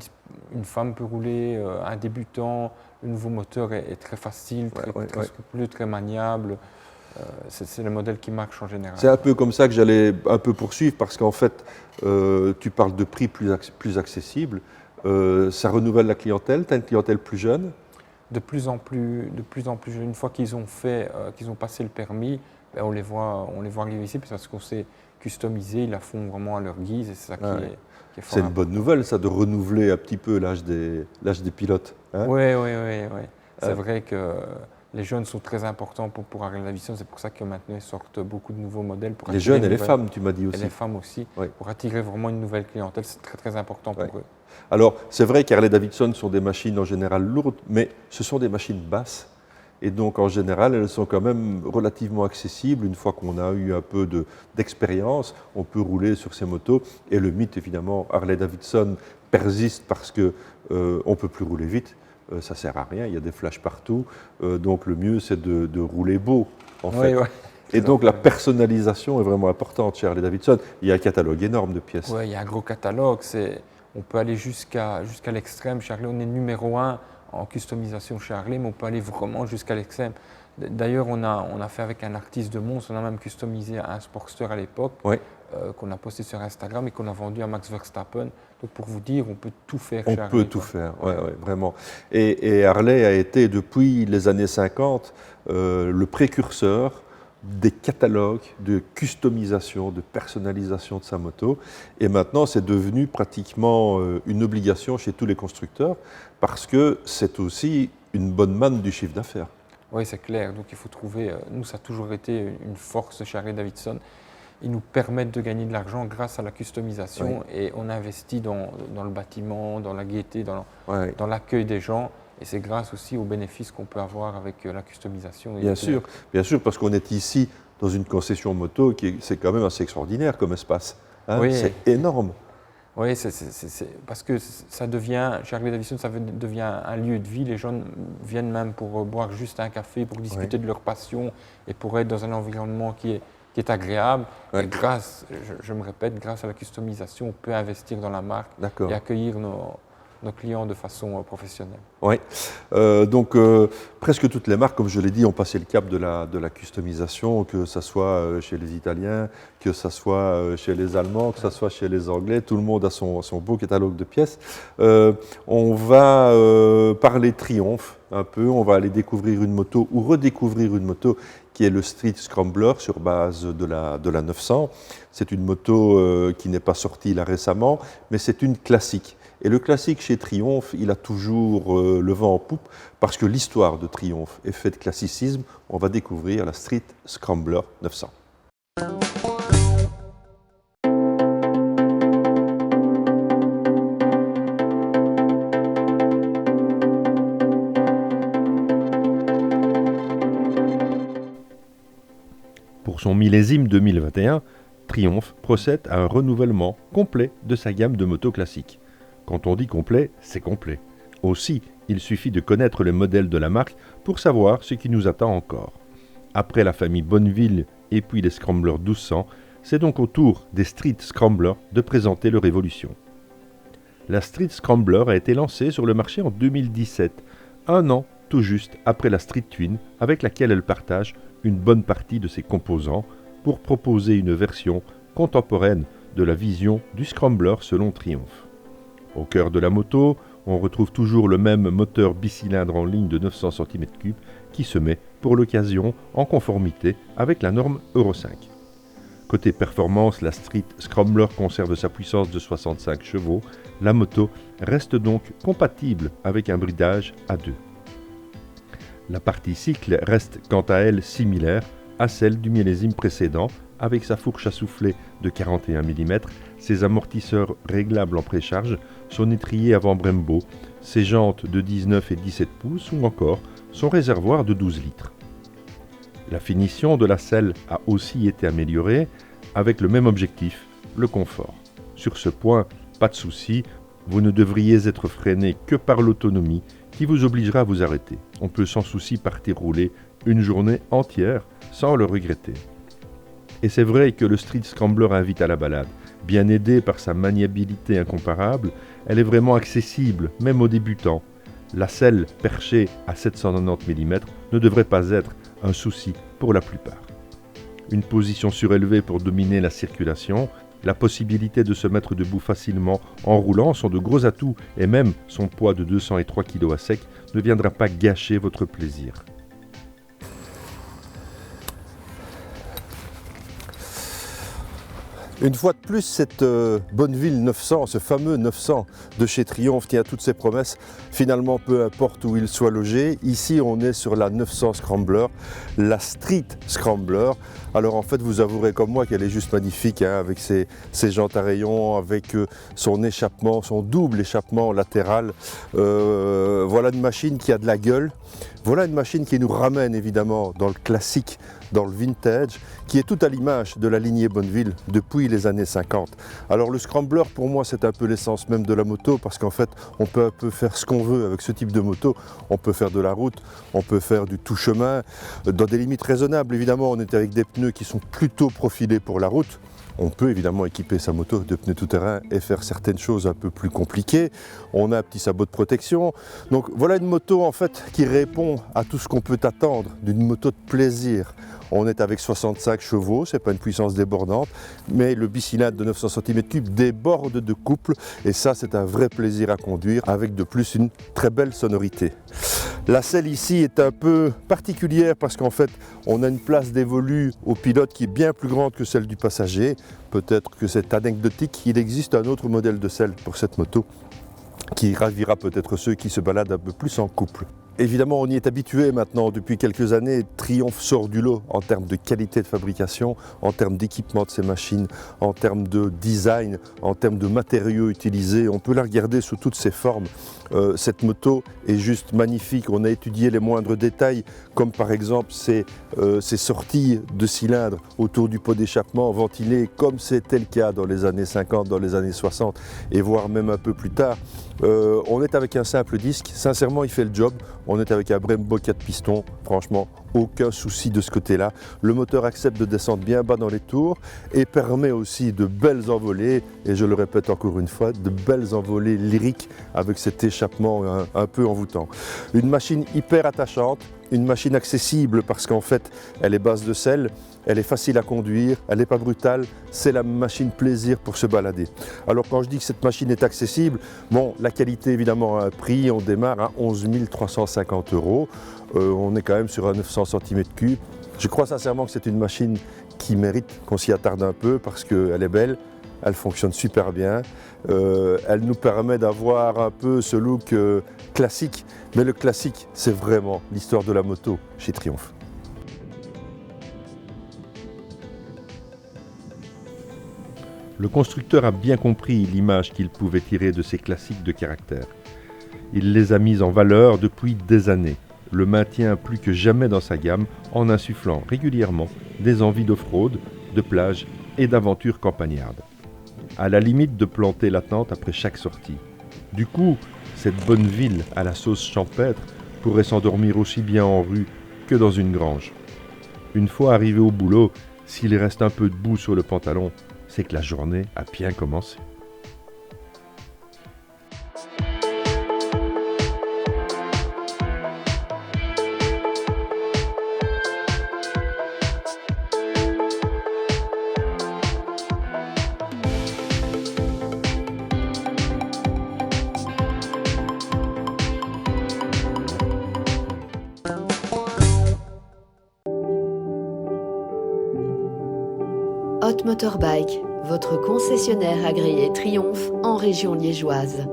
Une femme peut rouler, un débutant, le nouveau moteur est très facile, très scrupuleux, très maniable. C'est le modèle qui marche en général. C'est un peu comme ça que j'allais un peu poursuivre parce qu'en fait, tu parles de prix plus accessible. Ça renouvelle la clientèle, tu as une clientèle plus jeune? De plus en plus jeune. Une fois qu'ils ont passé le permis, on les voit arriver ici parce qu'on s'est customisé, ils la font vraiment à leur guise et c'est ça qui est fort. C'est une bonne nouvelle ça de renouveler un petit peu l'âge des pilotes. Hein? Oui. C'est vrai que les jeunes sont très importants pour Harley Davidson, c'est pour ça que maintenant ils sortent beaucoup de nouveaux modèles. Les jeunes et les femmes, tu m'as dit aussi. Et les femmes aussi, pour attirer vraiment une nouvelle clientèle, c'est très important pour eux. Alors c'est vrai qu'Harley Davidson sont des machines en général lourdes, mais ce sont des machines basses. Et donc en général, elles sont quand même relativement accessibles. Une fois qu'on a eu un peu d'expérience, on peut rouler sur ces motos. Et le mythe, évidemment, Harley Davidson persiste parce qu'on ne peut plus rouler vite. Ça ne sert à rien, il y a des flashs partout. Donc le mieux, c'est de rouler beau, en fait. Et donc la personnalisation est vraiment importante chez Harley Davidson. Il y a un catalogue énorme de pièces. Oui, il y a un gros catalogue. On peut aller jusqu'à l'extrême. Chez Harley, on est numéro 1 en customisation chez Harley, mais on peut aller vraiment jusqu'à l'extrême. D'ailleurs, on a fait avec un artiste de Mons, on a même customisé un Sportster à l'époque, qu'on a posté sur Instagram et qu'on a vendu à Max Verstappen. Donc pour vous dire, on peut tout faire chez Harley. On peut tout faire, vraiment. Et Harley a été, depuis les années 50, le précurseur des catalogues de customisation, de personnalisation de sa moto. Et maintenant, c'est devenu pratiquement une obligation chez tous les constructeurs parce que c'est aussi une bonne manne du chiffre d'affaires. Oui, c'est clair. Donc il faut trouver, nous, ça a toujours été une force chez Harley Davidson. Ils nous permettent de gagner de l'argent grâce à la customisation et on investit dans le bâtiment, dans la gaieté, dans l'accueil des gens. Et c'est grâce aussi aux bénéfices qu'on peut avoir avec la customisation. Bien sûr, parce qu'on est ici dans une concession moto c'est quand même assez extraordinaire comme espace. Hein, c'est énorme. Oui, parce que ça devient, chez Harley Davidson, ça devient un lieu de vie. Les gens viennent même pour boire juste un café, pour discuter de leur passion et pour être dans un environnement qui est agréable. Et je me répète, grâce à la customisation, on peut investir dans la marque et accueillir nos clients de façon professionnelle. Oui, donc presque toutes les marques, comme je l'ai dit, ont passé le cap de la customisation, que ce soit chez les Italiens, que ce soit chez les Allemands, que ce soit chez les Anglais, tout le monde a son beau catalogue de pièces. On va parler Triumph un peu, on va aller découvrir une moto ou redécouvrir une moto qui est le Street Scrambler sur base de la 900. C'est une moto qui n'est pas sortie là récemment, mais c'est une classique. Et le classique chez Triumph, il a toujours le vent en poupe parce que l'histoire de Triumph est faite de classicisme. On va découvrir la Street Scrambler 900. Pour son millésime 2021, Triumph procède à un renouvellement complet de sa gamme de motos classiques. Quand on dit complet, c'est complet. Aussi, il suffit de connaître les modèles de la marque pour savoir ce qui nous attend encore. Après la famille Bonneville et puis les Scrambler 1200, c'est donc au tour des Street Scrambler de présenter leur évolution. La Street Scrambler a été lancée sur le marché en 2017, un an tout juste après la Street Twin, avec laquelle elle partage une bonne partie de ses composants pour proposer une version contemporaine de la vision du Scrambler selon Triumph. Au cœur de la moto, on retrouve toujours le même moteur bicylindre en ligne de 900 cm3 qui se met pour l'occasion en conformité avec la norme Euro 5. Côté performance, la Street Scrambler conserve sa puissance de 65 chevaux. La moto reste donc compatible avec un bridage à 2. La partie cycle reste quant à elle similaire à celle du millésime précédent, avec sa fourche à souffler de 41 mm, ses amortisseurs réglables en précharge, son étrier avant Brembo, ses jantes de 19 et 17 pouces ou encore son réservoir de 12 litres. La finition de la selle a aussi été améliorée avec le même objectif, le confort. Sur ce point, pas de souci, vous ne devriez être freiné que par l'autonomie qui vous obligera à vous arrêter. On peut sans souci partir rouler une journée entière sans le regretter. Et c'est vrai que le Street Scrambler invite à la balade. Bien aidée par sa maniabilité incomparable, elle est vraiment accessible, même aux débutants. La selle perchée à 790 mm ne devrait pas être un souci pour la plupart. Une position surélevée pour dominer la circulation, la possibilité de se mettre debout facilement en roulant sont de gros atouts et même son poids de 203 kg à sec ne viendra pas gâcher votre plaisir. Une fois de plus, cette Bonneville 900, ce fameux 900 de chez Triumph tient toutes ses promesses. Finalement, peu importe où il soit logé, ici on est sur la 900 Scrambler, la Street Scrambler. Alors en fait, vous avouerez comme moi qu'elle est juste magnifique, hein, avec ses jantes à rayons, avec son échappement, son double échappement latéral. Voilà une machine qui a de la gueule. Voilà une machine qui nous ramène évidemment dans le classique, dans le vintage, qui est tout à l'image de la lignée Bonneville depuis les années 50. Alors le Scrambler, pour moi, c'est un peu l'essence même de la moto, parce qu'en fait, on peut un peu faire ce qu'on veut avec ce type de moto. On peut faire de la route, on peut faire du tout chemin, dans des limites raisonnables. Évidemment, on est avec des pneus qui sont plutôt profilés pour la route. On peut évidemment équiper sa moto de pneus tout-terrain et faire certaines choses un peu plus compliquées. On a un petit sabot de protection. Donc voilà une moto en fait qui répond à tout ce qu'on peut attendre d'une moto de plaisir. On est avec 65 chevaux, c'est pas une puissance débordante, mais le bicylindre de 900 cm3 déborde de couple et ça c'est un vrai plaisir à conduire avec de plus une très belle sonorité. La selle ici est un peu particulière parce qu'en fait on a une place dévolue au pilote qui est bien plus grande que celle du passager. Peut-être que c'est anecdotique, il existe un autre modèle de selle pour cette moto qui ravira peut-être ceux qui se baladent un peu plus en couple. Évidemment, on y est habitué maintenant depuis quelques années. Triumph sort du lot en termes de qualité de fabrication, en termes d'équipement de ces machines, en termes de design, en termes de matériaux utilisés. On peut la regarder sous toutes ses formes. Cette moto est juste magnifique. On a étudié les moindres détails, comme par exemple ces sorties de cylindres autour du pot d'échappement ventilé, comme c'était le cas dans les années 50, dans les années 60, et voire même un peu plus tard. On est avec un simple disque. Sincèrement, il fait le job. On est avec un Brembo 4 pistons, franchement, aucun souci de ce côté-là. Le moteur accepte de descendre bien bas dans les tours et permet aussi de belles envolées, et je le répète encore une fois, de belles envolées lyriques avec cet échappement un peu envoûtant. Une machine hyper attachante, une machine accessible parce qu'en fait, elle est basse de selle, elle est facile à conduire, elle n'est pas brutale, c'est la machine plaisir pour se balader. Alors quand je dis que cette machine est accessible, bon, la qualité évidemment a un prix, on démarre à 11 350 €, on est quand même sur un 900 cm3. Je crois sincèrement que c'est une machine qui mérite qu'on s'y attarde un peu parce qu'elle est belle, elle fonctionne super bien, elle nous permet d'avoir un peu ce look classique, mais le classique c'est vraiment l'histoire de la moto chez Triumph. Le constructeur a bien compris l'image qu'il pouvait tirer de ces classiques de caractère. Il les a mises en valeur depuis des années, le maintient plus que jamais dans sa gamme en insufflant régulièrement des envies d'off-road, de plage et d'aventures campagnardes. À la limite de planter la tente après chaque sortie. Du coup, cette Bonneville à la sauce champêtre pourrait s'endormir aussi bien en rue que dans une grange. Une fois arrivé au boulot, s'il reste un peu de boue sur le pantalon, c'est que la journée a bien commencé. Hot Motorbike, votre concessionnaire agréé Triomphe en région liégeoise.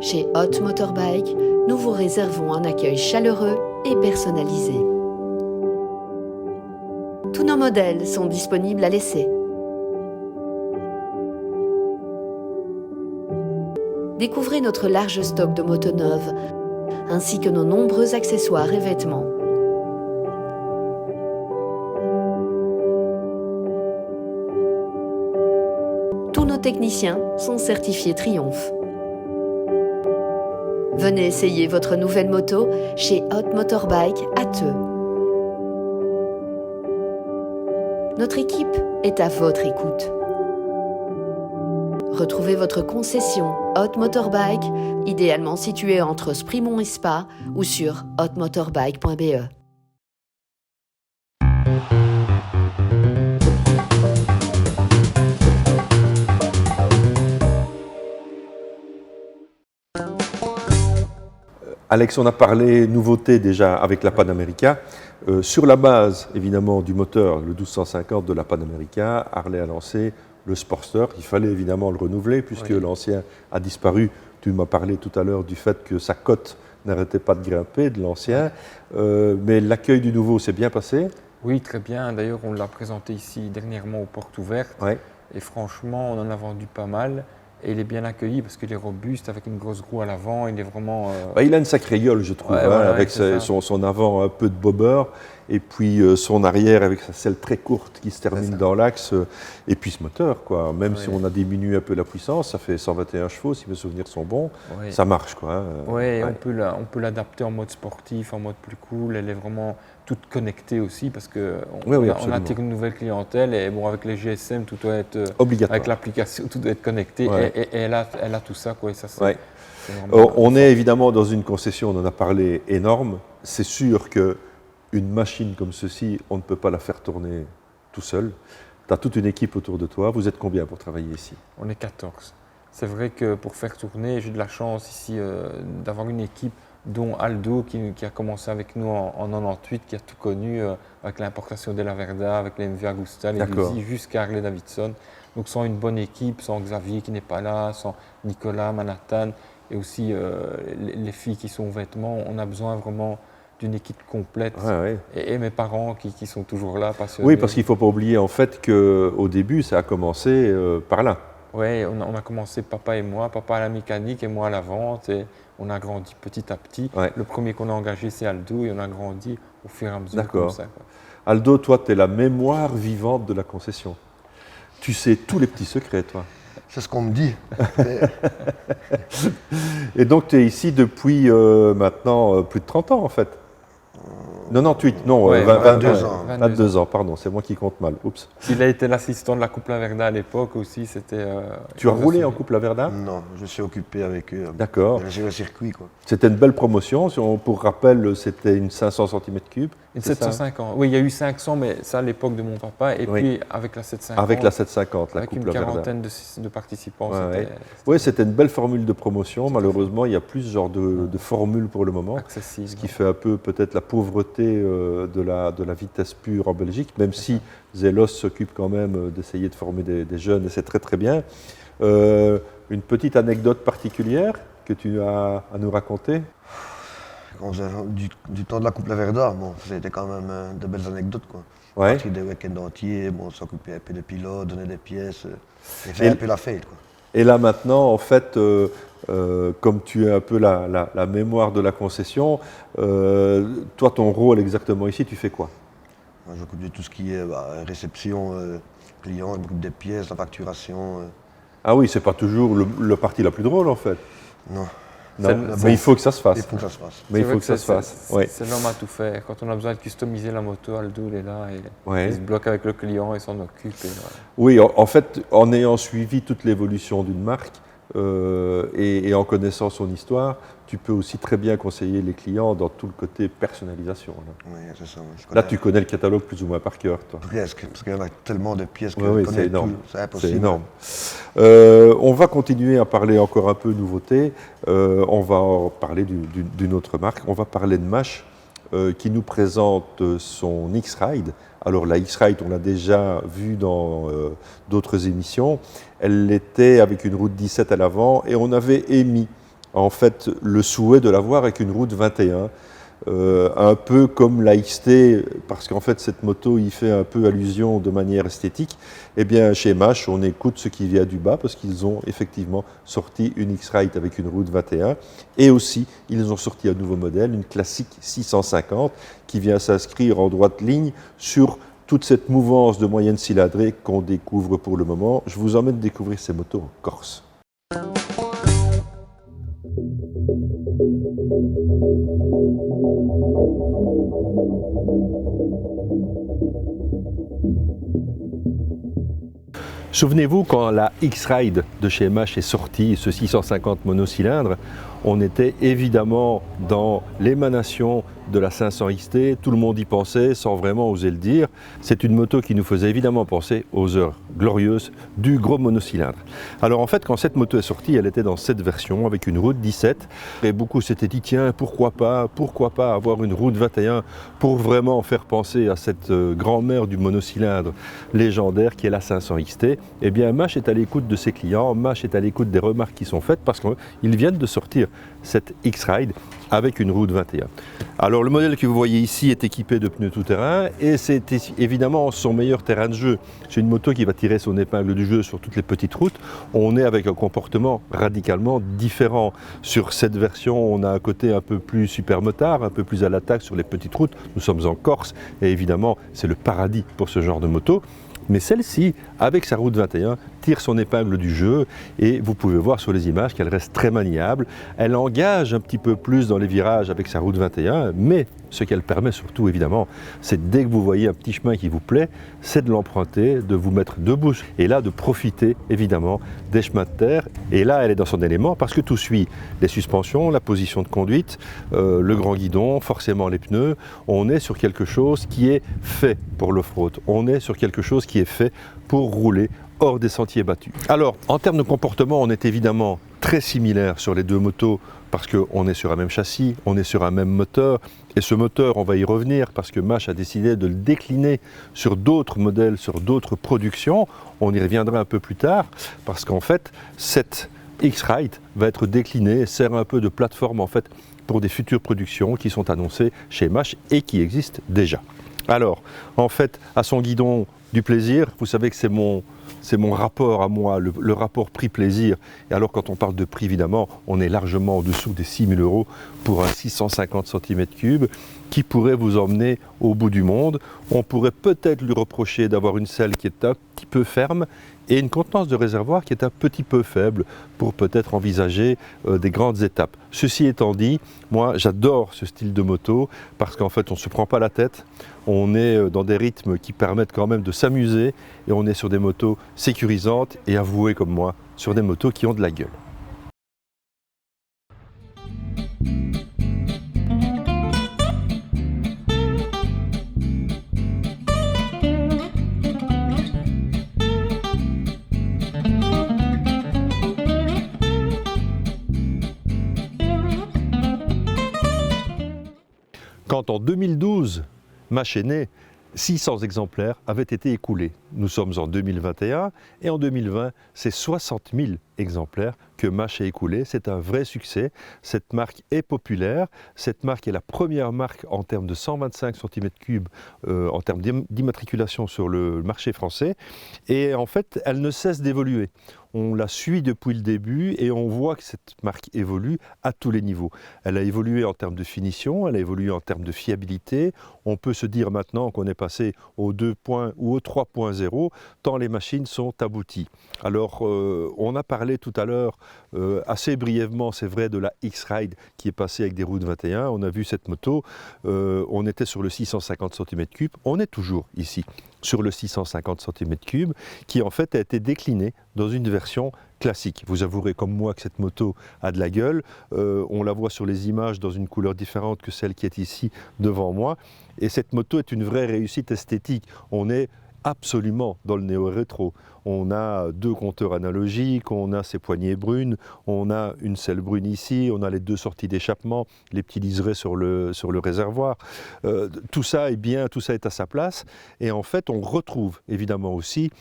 Chez Hot Motorbike, nous vous réservons un accueil chaleureux et personnalisé. Tous nos modèles sont disponibles à l'essai. Découvrez notre large stock de motos neuves, ainsi que nos nombreux accessoires et vêtements. Tous nos techniciens sont certifiés Triomphe. Venez essayer votre nouvelle moto chez Hot Motorbike à Theux. Notre équipe est à votre écoute. Retrouvez votre concession Hot Motorbike, idéalement située entre Sprimont et Spa ou sur hotmotorbike.be. Alex, on a parlé nouveauté déjà avec la Panamérica. Sur la base, évidemment, du moteur, le 1250 de la Panamérica, Harley a lancé le Sportster. Il fallait évidemment le renouveler puisque l'ancien a disparu. Tu m'as parlé tout à l'heure du fait que sa cote n'arrêtait pas de grimper de l'ancien. Mais l'accueil du nouveau s'est bien passé? Oui, très bien. D'ailleurs, on l'a présenté ici dernièrement aux portes ouvertes. Ouais. Et franchement, on en a vendu pas mal. Et il est bien accueilli parce qu'il est robuste, avec une grosse roue à l'avant. Il est vraiment... il a une sacrée gueule, je trouve, voilà, avec son avant un peu de bobber, et puis son arrière avec sa selle très courte qui se termine dans l'axe, et puis ce moteur, quoi. Même si on a diminué un peu la puissance, ça fait 121 chevaux, si mes souvenirs sont bons, ça marche, quoi. On peut l'adapter en mode sportif, en mode plus cool. Elle est vraiment toute connectée aussi parce qu'on attire une nouvelle clientèle et bon, avec les GSM, tout doit être obligatoire. Avec l'application, tout doit être connecté et elle a tout ça, quoi. Et ça, c'est on est évidemment dans une concession, on en a parlé, énorme. C'est sûr qu'une machine comme ceci, on ne peut pas la faire tourner tout seul. Tu as toute une équipe autour de toi. Vous êtes combien pour travailler ici? On est 14. C'est vrai que pour faire tourner, j'ai de la chance ici d'avoir une équipe dont Aldo qui a commencé avec nous en 98, qui a tout connu avec l'importation de la Verda, avec les MV Agusta, les Luzi, jusqu'à Harley Davidson. Donc sans une bonne équipe, sans Xavier qui n'est pas là, sans Nicolas, Manhattan et aussi les filles qui sont aux vêtements, on a besoin vraiment d'une équipe complète. Et mes parents qui sont toujours là, passionnés. Oui, parce qu'il ne faut pas oublier en fait qu'au début, ça a commencé par là. Oui, on a commencé papa et moi, papa à la mécanique et moi à la vente. Et on a grandi petit à petit. Le premier qu'on a engagé, c'est Aldo, et on a grandi au fur et à mesure comme ça, quoi. Aldo, toi, tu es la mémoire vivante de la concession. Tu sais tous les petits secrets, toi. C'est ce qu'on me dit. Et donc, tu es ici depuis maintenant plus de 30 ans, en fait. 98, non, 22 ans. 22 ans, pardon, c'est moi qui compte mal. Oups. Il a été l'assistant de la Coupe Laverda à l'époque aussi. Tu as roulé en Coupe Laverda? Non, je suis occupé avec eux. D'accord. J'ai le circuit, quoi. C'était une belle promotion. Pour rappel, c'était une 500 cm3. Une 750. Oui, il y a eu 500, mais ça à l'époque de mon papa. Et puis avec la 750. Avec la 750, la avec Coupe une Laverda. quarantaine de participants. Oui, c'était une belle formule de promotion. Malheureusement, il n'y a plus ce genre de formule pour le moment. Accessible. Ce qui fait un peu peut-être la pauvreté de la vitesse pure en Belgique, même si Zelos s'occupe quand même d'essayer de former des jeunes, et c'est très très bien. Une petite anecdote particulière que tu as à nous raconter? Du temps de la Coupe Laverda, bon, c'était quand même de belles anecdotes, quoi. Partir des week-ends entiers, on s'occupait un peu des pilotes, donnait des pièces, et faire un peu la fête, quoi. Et là maintenant, en fait, comme tu es un peu la mémoire de la concession, toi, ton rôle exactement ici, tu fais quoi? Moi, j'occupe de tout ce qui est réception client, je m'occupe des pièces, la facturation. Ah oui, c'est pas toujours le partie la plus drôle, en fait. Non. Mais il faut que ça se fasse. Il faut que ça se fasse. Mais il faut que ça se fasse. C'est l'homme à tout faire. Quand on a besoin de customiser la moto, Aldo il est là et il se bloque avec le client et s'en occupe. Oui, en fait, en ayant suivi toute l'évolution d'une marque et en connaissant son histoire, tu peux aussi très bien conseiller les clients dans tout le côté personnalisation. Là. Oui, c'est ça. Là, tu connais le catalogue plus ou moins par cœur, toi. Presque, parce qu'il y en a tellement de pièces que je connais tout. C'est impossible. C'est énorme. On va continuer à parler encore un peu nouveauté. On va parler d'une autre marque. On va parler de Mash. qui nous présente son X-Ride. Alors la X-Ride, on l'a déjà vu dans d'autres émissions. Elle était avec une route 17 à l'avant et on avait émis en fait le souhait de l'avoir avec une route 21. Un peu comme la XT, parce qu'en fait cette moto y fait un peu allusion de manière esthétique. Eh bien chez MASH, on écoute ce qui vient du bas parce qu'ils ont effectivement sorti une X-Ride avec une route 21 et aussi ils ont sorti un nouveau modèle, une classique 650 qui vient s'inscrire en droite ligne sur toute cette mouvance de moyenne cylindrée qu'on découvre pour le moment. Je vous emmène découvrir ces motos en Corse. Souvenez-vous, quand la X-Ride de chez MH est sortie, ce 650 monocylindres, on était évidemment dans l'émanation de la 500 XT, tout le monde y pensait sans vraiment oser le dire. C'est une moto qui nous faisait évidemment penser aux heures glorieuses du gros monocylindre. Alors en fait, quand cette moto est sortie, elle était dans cette version avec une route 17 et beaucoup s'étaient dit tiens, pourquoi pas avoir une route 21 pour vraiment faire penser à cette grand-mère du monocylindre légendaire qui est la 500 XT. Eh bien MH est à l'écoute de ses clients, MH est à l'écoute des remarques qui sont faites parce qu'ils viennent de sortir cette X-Ride avec une route 21. Alors le modèle que vous voyez ici est équipé de pneus tout-terrain et c'est évidemment son meilleur terrain de jeu. C'est une moto qui va tirer son épingle du jeu sur toutes les petites routes. On est avec un comportement radicalement différent. Sur cette version, on a un côté un peu plus supermotard, un peu plus à l'attaque sur les petites routes. Nous sommes en Corse et évidemment c'est le paradis pour ce genre de moto. Mais celle-ci, avec sa route 21, tire son épingle du jeu et vous pouvez voir sur les images qu'elle reste très maniable. Elle engage un petit peu plus dans les virages avec sa route 21, mais ce qu'elle permet surtout évidemment, c'est dès que vous voyez un petit chemin qui vous plaît, c'est de l'emprunter, de vous mettre debout et là de profiter évidemment des chemins de terre. Et là elle est dans son élément parce que tout suit, les suspensions, la position de conduite, le grand guidon, forcément les pneus. On est sur quelque chose qui est fait pour l'off-road, on est sur quelque chose qui est fait pour rouler hors des sentiers battus. Alors, en termes de comportement, on est évidemment très similaire sur les deux motos parce qu'on est sur un même châssis, on est sur un même moteur. Et ce moteur, on va y revenir parce que MASH a décidé de le décliner sur d'autres modèles, sur d'autres productions. On y reviendra un peu plus tard parce qu'en fait, cette X-Ride va être déclinée, sert un peu de plateforme en fait pour des futures productions qui sont annoncées chez MASH et qui existent déjà. Alors, en fait, à son guidon du plaisir, vous savez que c'est mon rapport à moi, le rapport prix-plaisir. Et alors quand on parle de prix, évidemment, on est largement en dessous des 6 000 € pour un 650 cm3 qui pourrait vous emmener au bout du monde. On pourrait peut-être lui reprocher d'avoir une selle qui est un petit peu ferme et une contenance de réservoir qui est un petit peu faible pour peut-être envisager des grandes étapes. Ceci étant dit, moi j'adore ce style de moto parce qu'en fait on ne se prend pas la tête, on est dans des rythmes qui permettent quand même de s'amuser et on est sur des motos sécurisantes et avouez comme moi, sur des motos qui ont de la gueule. Quand en 2012, MASH est né, 600 exemplaires avaient été écoulés. Nous sommes en 2021 et en 2020, c'est 60 000 exemplaires que MASH a écoulés. C'est un vrai succès. Cette marque est populaire. Cette marque est la première marque en termes de 125 cm3 en termes d'immatriculation sur le marché français. Et en fait, elle ne cesse d'évoluer. On la suit depuis le début et on voit que cette marque évolue à tous les niveaux. Elle a évolué en termes de finition, elle a évolué en termes de fiabilité. On peut se dire maintenant qu'on est passé au 2 ou au 3.0 tant les machines sont abouties. Alors on a parlé tout à l'heure assez brièvement, c'est vrai, de la X-Ride qui est passée avec des routes 21. On a vu cette moto, on était sur le 650 cm3, on est toujours ici sur le 650 cm3 qui en fait a été décliné dans une version classique. Vous avouerez comme moi que cette moto a de la gueule, on la voit sur les images dans une couleur différente que celle qui est ici devant moi et cette moto est une vraie réussite esthétique. On est absolument dans le néo-rétro. On a 2 compteurs analogiques, on a ces poignées brunes, on a une selle brune ici, on a les 2 sorties d'échappement, les petits liserés sur le réservoir. Tout ça est bien, tout ça est à sa place. Et en fait, on retrouve évidemment aussi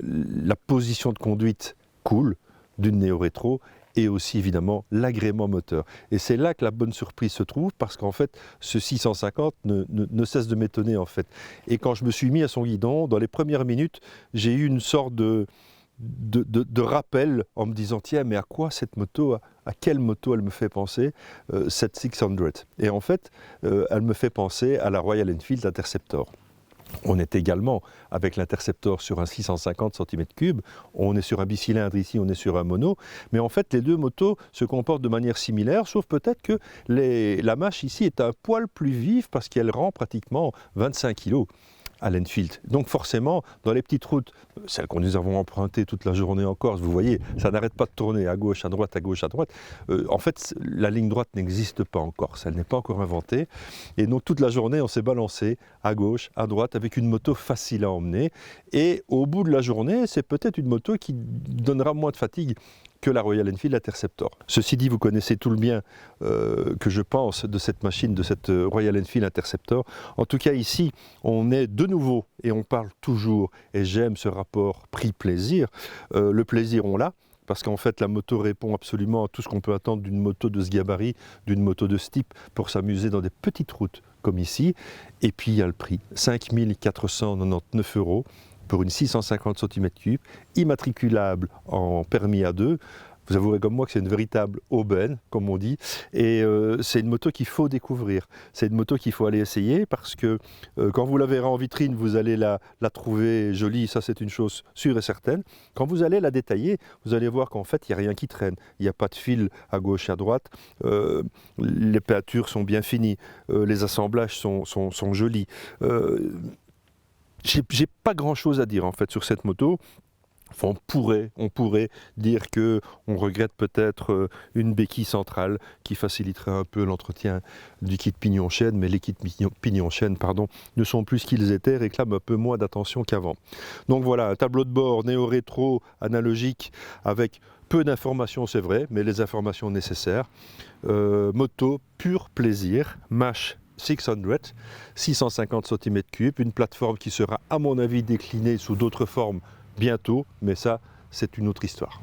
la position de conduite cool d'une néo-rétro et aussi évidemment l'agrément moteur. Et c'est là que la bonne surprise se trouve, parce qu'en fait ce 650 ne cesse de m'étonner en fait. Et quand je me suis mis à son guidon, dans les premières minutes, j'ai eu une sorte de rappel en me disant tiens, mais à quoi cette moto, à quelle moto elle me fait penser, cette 600. Et en fait elle me fait penser à la Royal Enfield Interceptor. On est également avec l'Interceptor sur un 650 cm3, on est sur un bicylindre ici, on est sur un mono, mais en fait les 2 motos se comportent de manière similaire, sauf peut-être que la mâche ici est un poil plus vive parce qu'elle rend pratiquement 25 kg à l'Enfield. Donc forcément, dans les petites routes, celles que nous avons empruntées toute la journée en Corse, vous voyez, ça n'arrête pas de tourner à gauche, à droite, à gauche, à droite. En fait, la ligne droite n'existe pas en Corse, elle n'est pas encore inventée. Et donc toute la journée, on s'est balancé à gauche, à droite, avec une moto facile à emmener. Et au bout de la journée, c'est peut-être une moto qui donnera moins de fatigue que la Royal Enfield Interceptor. Ceci dit, vous connaissez tout le bien que je pense de cette machine, de cette Royal Enfield Interceptor. En tout cas ici, on est de nouveau, et on parle toujours, et j'aime ce rapport prix-plaisir. Le plaisir, on l'a, parce qu'en fait la moto répond absolument à tout ce qu'on peut attendre d'une moto de ce gabarit, d'une moto de ce type, pour s'amuser dans des petites routes comme ici. Et puis il y a le prix, 5 499 € pour une 650 cm3, immatriculable en permis A2. Vous avouerez comme moi que c'est une véritable aubaine, comme on dit, et c'est une moto qu'il faut découvrir. C'est une moto qu'il faut aller essayer, parce que quand vous la verrez en vitrine, vous allez la trouver jolie, ça c'est une chose sûre et certaine. Quand vous allez la détailler, vous allez voir qu'en fait il n'y a rien qui traîne. Il n'y a pas de fil à gauche, à droite, les peintures sont bien finies, les assemblages sont jolis. J'ai pas grand chose à dire en fait sur cette moto. Enfin, on pourrait dire qu'on regrette peut-être une béquille centrale qui faciliterait un peu l'entretien du kit pignon-chaîne, mais les kits pignon-chaîne ne sont plus ce qu'ils étaient, réclament un peu moins d'attention qu'avant. Donc voilà, un tableau de bord néo-rétro analogique avec peu d'informations, c'est vrai, mais les informations nécessaires. Moto pur plaisir, MASH 600, 650 cm3, une plateforme qui sera à mon avis déclinée sous d'autres formes bientôt, mais ça c'est une autre histoire.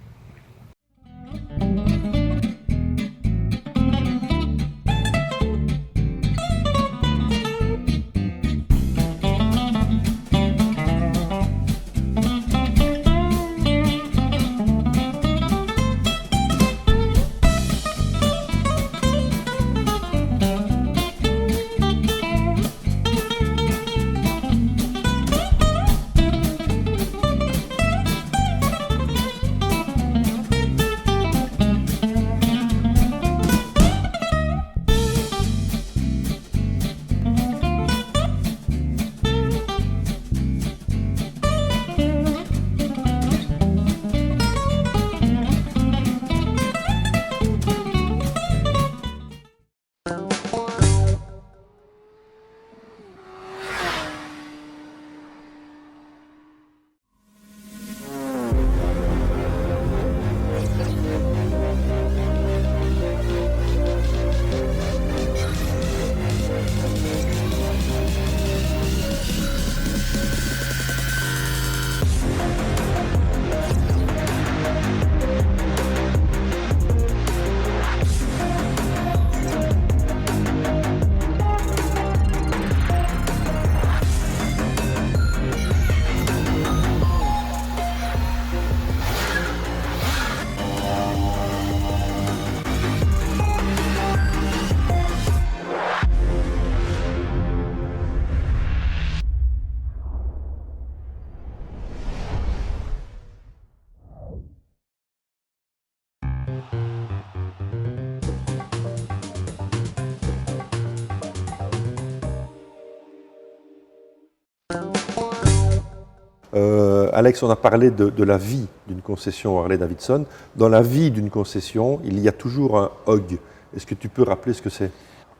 Alex, on a parlé de la vie d'une concession Harley-Davidson. Dans la vie d'une concession, il y a toujours un hog. Est-ce que tu peux rappeler ce que c'est ?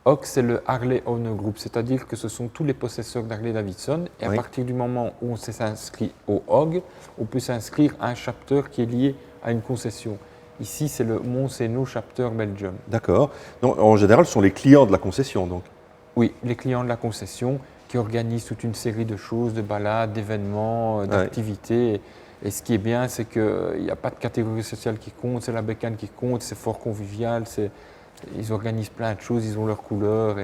HOG, c'est le Harley Owner Group, c'est-à-dire que ce sont tous les possesseurs d'Harley Davidson. Et à partir du moment où on s'est inscrit au HOG, on peut s'inscrire à un chapter qui est lié à une concession. Ici, c'est le Montseno Chapter Belgium. D'accord. En général, ce sont les clients de la concession, donc. Oui, les clients de la concession qui organisent toute une série de choses, de balades, d'événements, d'activités. Et ce qui est bien, c'est qu'il n'y a pas de catégorie sociale qui compte, c'est la bécane qui compte, c'est fort convivial, ils organisent plein de choses, ils ont leurs couleurs.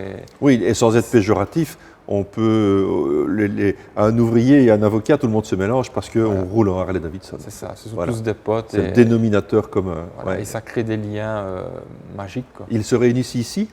Oui, et sans être péjoratif, on peut, un ouvrier et un avocat, tout le monde se mélange parce qu'on roule en Harley Davidson. C'est ça, ce sont tous des potes. C'est le dénominateur commun. Voilà, et ça crée des liens magiques. Quoi. Ils se réunissent ici ?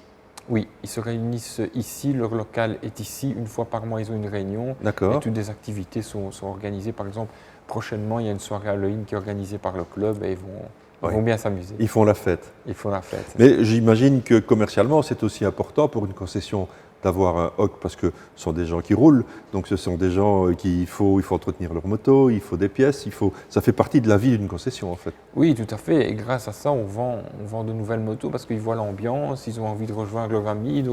Oui, ils se réunissent ici, leur local est ici, une fois par mois ils ont une réunion. D'accord. Et toutes des activités sont organisées. Par exemple, prochainement il y a une soirée Halloween qui est organisée par le club et ils vont bien s'amuser. Ils font la fête. Ils font la fête. Mais j'imagine que commercialement c'est aussi important pour une concession d'avoir un HOG parce que ce sont des gens qui roulent, donc ce sont des gens il faut entretenir leur moto, il faut des pièces, ça fait partie de la vie d'une concession en fait. Oui, tout à fait, et grâce à ça on vend de nouvelles motos parce qu'ils voient l'ambiance, ils ont envie de rejoindre leurs amis,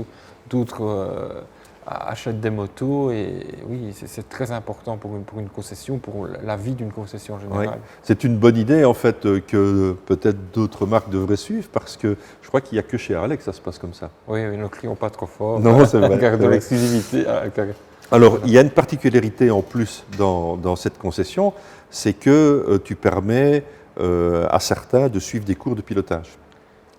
d'autres achètent des motos et oui, c'est très important pour une concession, pour la vie d'une concession en général. Oui. C'est une bonne idée en fait que peut-être d'autres marques devraient suivre parce que je crois qu'il n'y a que chez Harley que ça se passe comme ça. Oui, ne crions pas trop fort. Non, c'est vrai. Garde de l'exclusivité. Alors, il y a une particularité en plus dans cette concession, c'est que tu permets à certains de suivre des cours de pilotage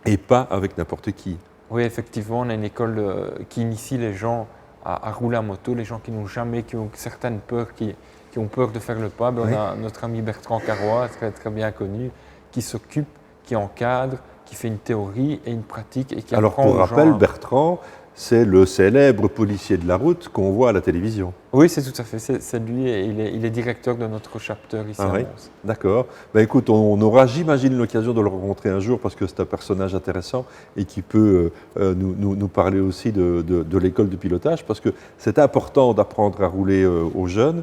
et pas avec n'importe qui. Oui, effectivement, on a une école qui initie les gens à rouler à moto, les gens qui n'ont jamais, qui ont certaines peurs, qui ont peur de faire le pas. On a notre ami Bertrand Carrois, très, très bien connu, qui s'occupe, qui encadre, qui fait une théorie et une pratique et qui apprend aux gens. Alors pour rappel, Bertrand, c'est le célèbre policier de la route qu'on voit à la télévision. Oui, c'est tout à fait, c'est lui, et il est directeur de notre chapter ici à Mons. D'accord. Ben écoute, on aura, j'imagine, l'occasion de le rencontrer un jour parce que c'est un personnage intéressant et qui peut nous parler aussi de l'école de pilotage parce que c'est important d'apprendre à rouler aux jeunes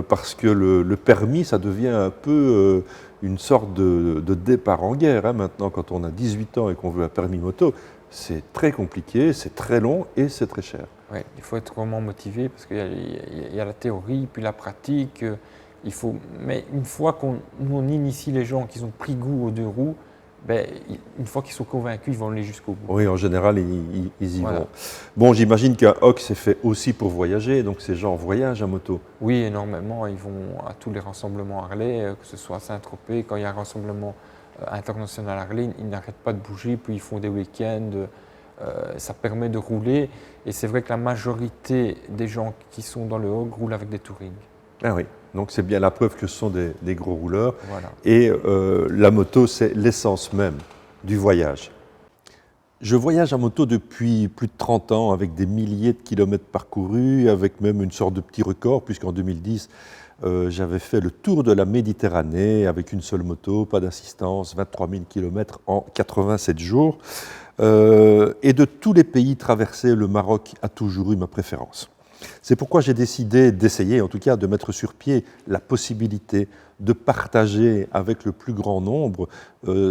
parce que le permis, ça devient un peu une sorte de départ en guerre. Hein, maintenant, quand on a 18 ans et qu'on veut un permis moto, c'est très compliqué, c'est très long et c'est très cher. Oui, il faut être vraiment motivé parce qu'il y a la théorie, puis la pratique. Mais une fois qu'on initie les gens qui ont pris goût aux deux roues, une fois qu'ils sont convaincus, ils vont aller jusqu'au bout. Oui, en général, ils y vont. Bon, j'imagine qu'un HOG, c'est fait aussi pour voyager, donc ces gens voyagent à moto. Oui, énormément. Ils vont à tous les rassemblements Harley, que ce soit à Saint-Tropez, quand il y a un rassemblement international Harley, ils n'arrêtent pas de bouger, puis ils font des week-ends, ça permet de rouler. Et c'est vrai que la majorité des gens qui sont dans le HOG roulent avec des touring. Ah oui, donc c'est bien la preuve que ce sont des gros rouleurs. Voilà. Et la moto, c'est l'essence même du voyage. Je voyage à moto depuis plus de 30 ans, avec des milliers de kilomètres parcourus, avec même une sorte de petit record, puisqu'en 2010, j'avais fait le tour de la Méditerranée avec une seule moto, pas d'assistance, 23 000 km en 87 jours. Et de tous les pays traversés, le Maroc a toujours eu ma préférence. C'est pourquoi j'ai décidé d'essayer, en tout cas, de mettre sur pied la possibilité de partager avec le plus grand nombre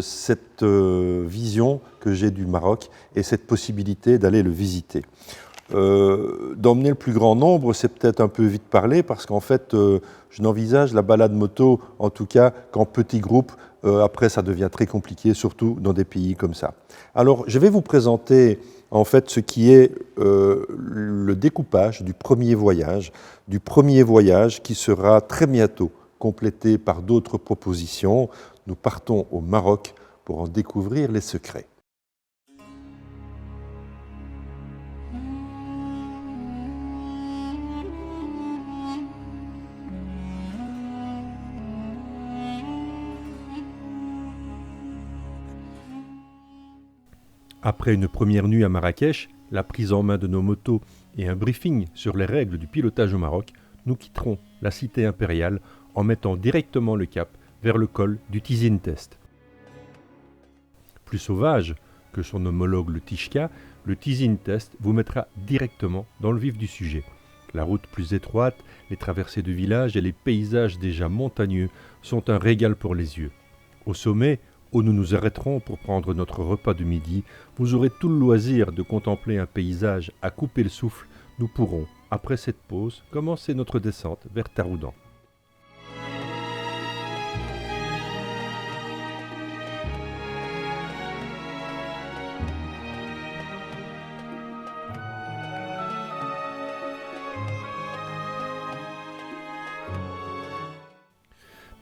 cette vision que j'ai du Maroc et cette possibilité d'aller le visiter. D'emmener le plus grand nombre, c'est peut-être un peu vite parlé parce qu'en fait, je n'envisage la balade moto, en tout cas, qu'en petits groupes. Après, ça devient très compliqué, surtout dans des pays comme ça. Alors, je vais vous présenter en fait ce qui est le découpage du premier voyage qui sera très bientôt complété par d'autres propositions. Nous partons au Maroc pour en découvrir les secrets. Après une première nuit à Marrakech, la prise en main de nos motos et un briefing sur les règles du pilotage au Maroc, nous quitterons la cité impériale en mettant directement le cap vers le col du Tizine Test. Plus sauvage que son homologue le Tishka, le Tizine Test vous mettra directement dans le vif du sujet. La route plus étroite, les traversées de villages et les paysages déjà montagneux sont un régal pour les yeux. Au sommet, où nous nous arrêterons pour prendre notre repas du midi, vous aurez tout le loisir de contempler un paysage à couper le souffle. Nous pourrons, après cette pause, commencer notre descente vers Taroudan.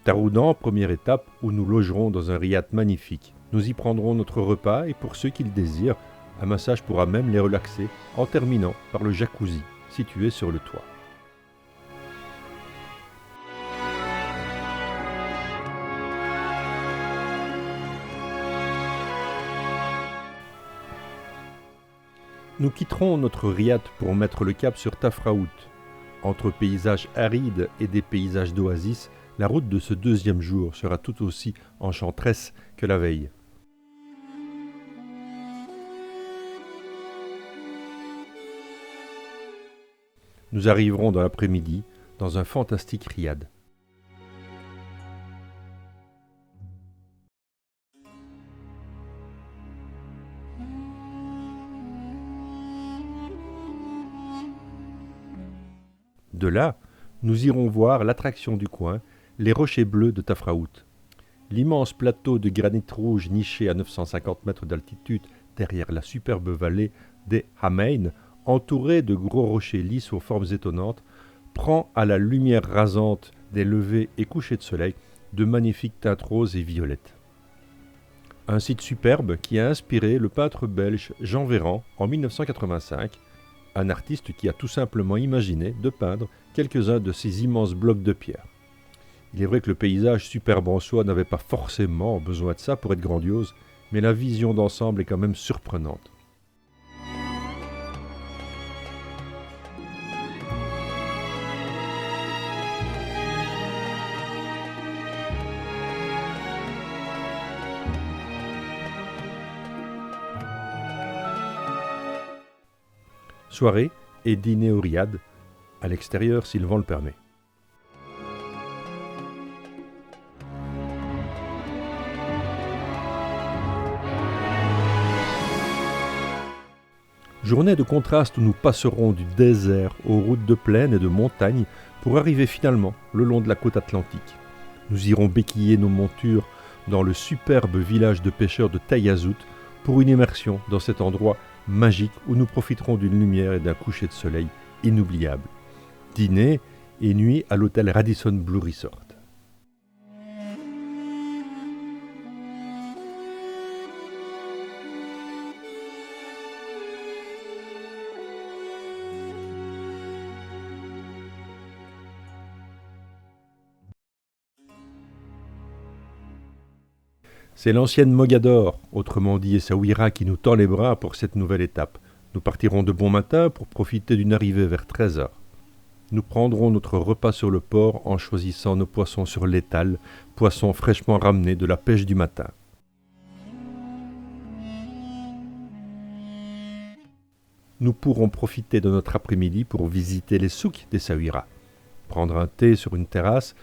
Taroudan, première étape où nous logerons dans un riad magnifique. Nous y prendrons notre repas et pour ceux qui le désirent, un massage pourra même les relaxer en terminant par le jacuzzi situé sur le toit. Nous quitterons notre riad pour mettre le cap sur Tafraout. Entre paysages arides et des paysages d'oasis, la route de ce deuxième jour sera tout aussi enchanteresse que la veille. Nous arriverons dans l'après-midi dans un fantastique riad. De là, nous irons voir l'attraction du coin, les rochers bleus de Tafraout. L'immense plateau de granit rouge niché à 950 mètres d'altitude derrière la superbe vallée des Hamein, entouré de gros rochers lisses aux formes étonnantes, prend à la lumière rasante des levers et couchers de soleil de magnifiques teintes roses et violettes. Un site superbe qui a inspiré le peintre belge Jean Véran en 1985, un artiste qui a tout simplement imaginé de peindre quelques-uns de ces immenses blocs de pierre. Il est vrai que le paysage superbe en soi n'avait pas forcément besoin de ça pour être grandiose, mais la vision d'ensemble est quand même surprenante. Soirée et dîner au riad, à l'extérieur si le vent le permet. Journée de contraste où nous passerons du désert aux routes de plaine et de montagne pour arriver finalement le long de la côte atlantique. Nous irons béquiller nos montures dans le superbe village de pêcheurs de Tayazout pour une immersion dans cet endroit magique où nous profiterons d'une lumière et d'un coucher de soleil inoubliable. Dîner et nuit à l'hôtel Radisson Blu Resort. C'est l'ancienne Mogador, autrement dit Essaouira, qui nous tend les bras pour cette nouvelle étape. Nous partirons de bon matin pour profiter d'une arrivée vers 13h. Nous prendrons notre repas sur le port en choisissant nos poissons sur l'étal, poissons fraîchement ramenés de la pêche du matin. Nous pourrons profiter de notre après-midi pour visiter les souks d'Essaouira, prendre un thé sur une terrasse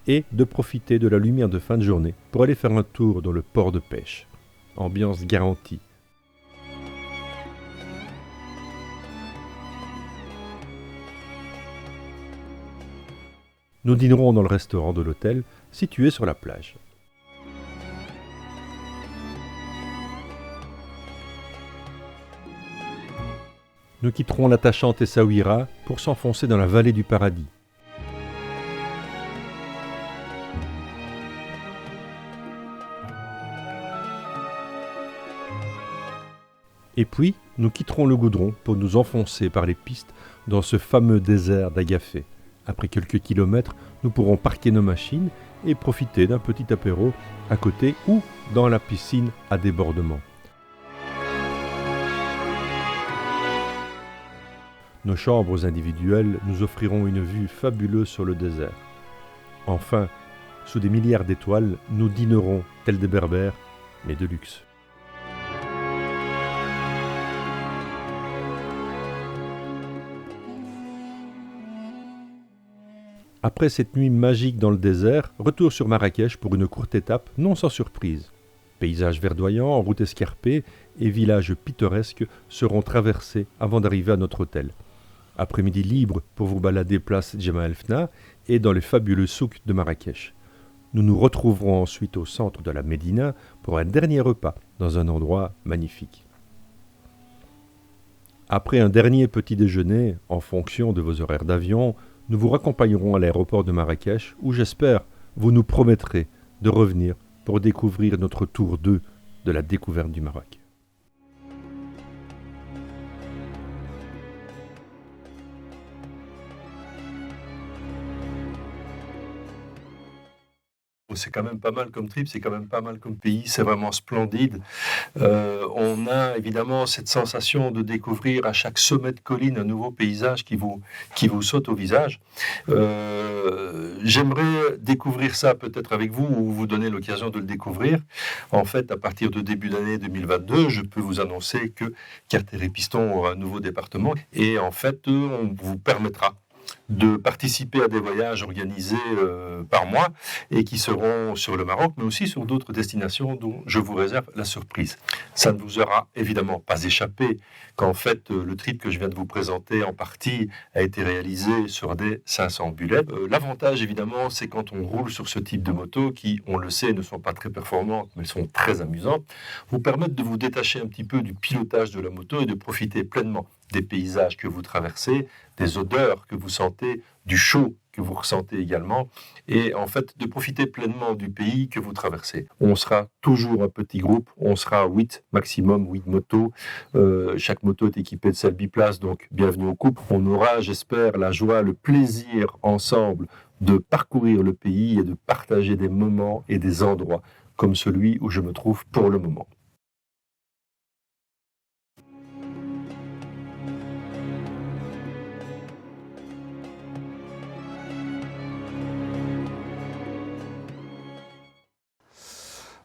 et de profiter de la lumière de fin de journée pour aller faire un tour dans le port de pêche. Ambiance garantie. Nous dînerons dans le restaurant de l'hôtel, situé sur la plage. Nous quitterons l'attachante Essaouira pour s'enfoncer dans la vallée du paradis. Et puis, nous quitterons le goudron pour nous enfoncer par les pistes dans ce fameux désert d'Agafé. Après quelques kilomètres, nous pourrons parquer nos machines et profiter d'un petit apéro à côté ou dans la piscine à débordement. Nos chambres individuelles nous offriront une vue fabuleuse sur le désert. Enfin, sous des milliards d'étoiles, nous dînerons, tels des berbères, mais de luxe. Après cette nuit magique dans le désert, retour sur Marrakech pour une courte étape, non sans surprise. Paysages verdoyants, routes escarpées et villages pittoresques seront traversés avant d'arriver à notre hôtel. Après-midi libre pour vous balader place Djema El Fna et dans les fabuleux souks de Marrakech. Nous nous retrouverons ensuite au centre de la Médina pour un dernier repas dans un endroit magnifique. Après un dernier petit déjeuner, en fonction de vos horaires d'avion, nous vous raccompagnerons à l'aéroport de Marrakech où j'espère vous nous promettrez de revenir pour découvrir notre tour 2 de la découverte du Maroc. C'est quand même pas mal comme trip, c'est quand même pas mal comme pays, c'est vraiment splendide. On a évidemment cette sensation de découvrir à chaque sommet de colline un nouveau paysage qui vous saute au visage. J'aimerais découvrir ça peut-être avec vous ou vous donner l'occasion de le découvrir. En fait, à partir de début d'année 2022, je peux vous annoncer que Carter-et-Piston aura un nouveau département et en fait, on vous permettra de participer à des voyages organisés par moi et qui seront sur le Maroc, mais aussi sur d'autres destinations dont je vous réserve la surprise. Ça ne vous aura évidemment pas échappé qu'en fait, le trip que je viens de vous présenter en partie a été réalisé sur des 500 bullets. L'avantage, évidemment, c'est quand on roule sur ce type de moto qui, on le sait, ne sont pas très performantes, mais sont très amusantes, vous permettent de vous détacher un petit peu du pilotage de la moto et de profiter pleinement des paysages que vous traversez, des odeurs que vous sentez, du chaud que vous ressentez également, et en fait de profiter pleinement du pays que vous traversez. On sera toujours un petit groupe, on sera 8 maximum, 8 motos. Chaque moto est équipée de selle biplace, donc bienvenue au couple. On aura, j'espère, la joie, le plaisir ensemble de parcourir le pays et de partager des moments et des endroits comme celui où je me trouve pour le moment.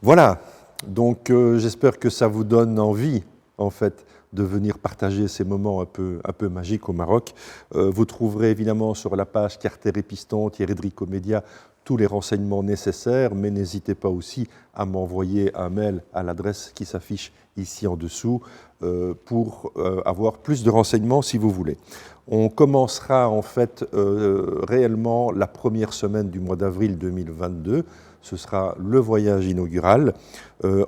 Voilà, donc j'espère que ça vous donne envie, en fait, de venir partager ces moments un peu magiques au Maroc. Vous trouverez évidemment sur la page Carter-et-Piston, Thierry Drico Média, tous les renseignements nécessaires, mais n'hésitez pas aussi à m'envoyer un mail à l'adresse qui s'affiche ici en dessous pour avoir plus de renseignements si vous voulez. On commencera en fait réellement la première semaine du mois d'avril 2022. Ce sera le voyage inaugural.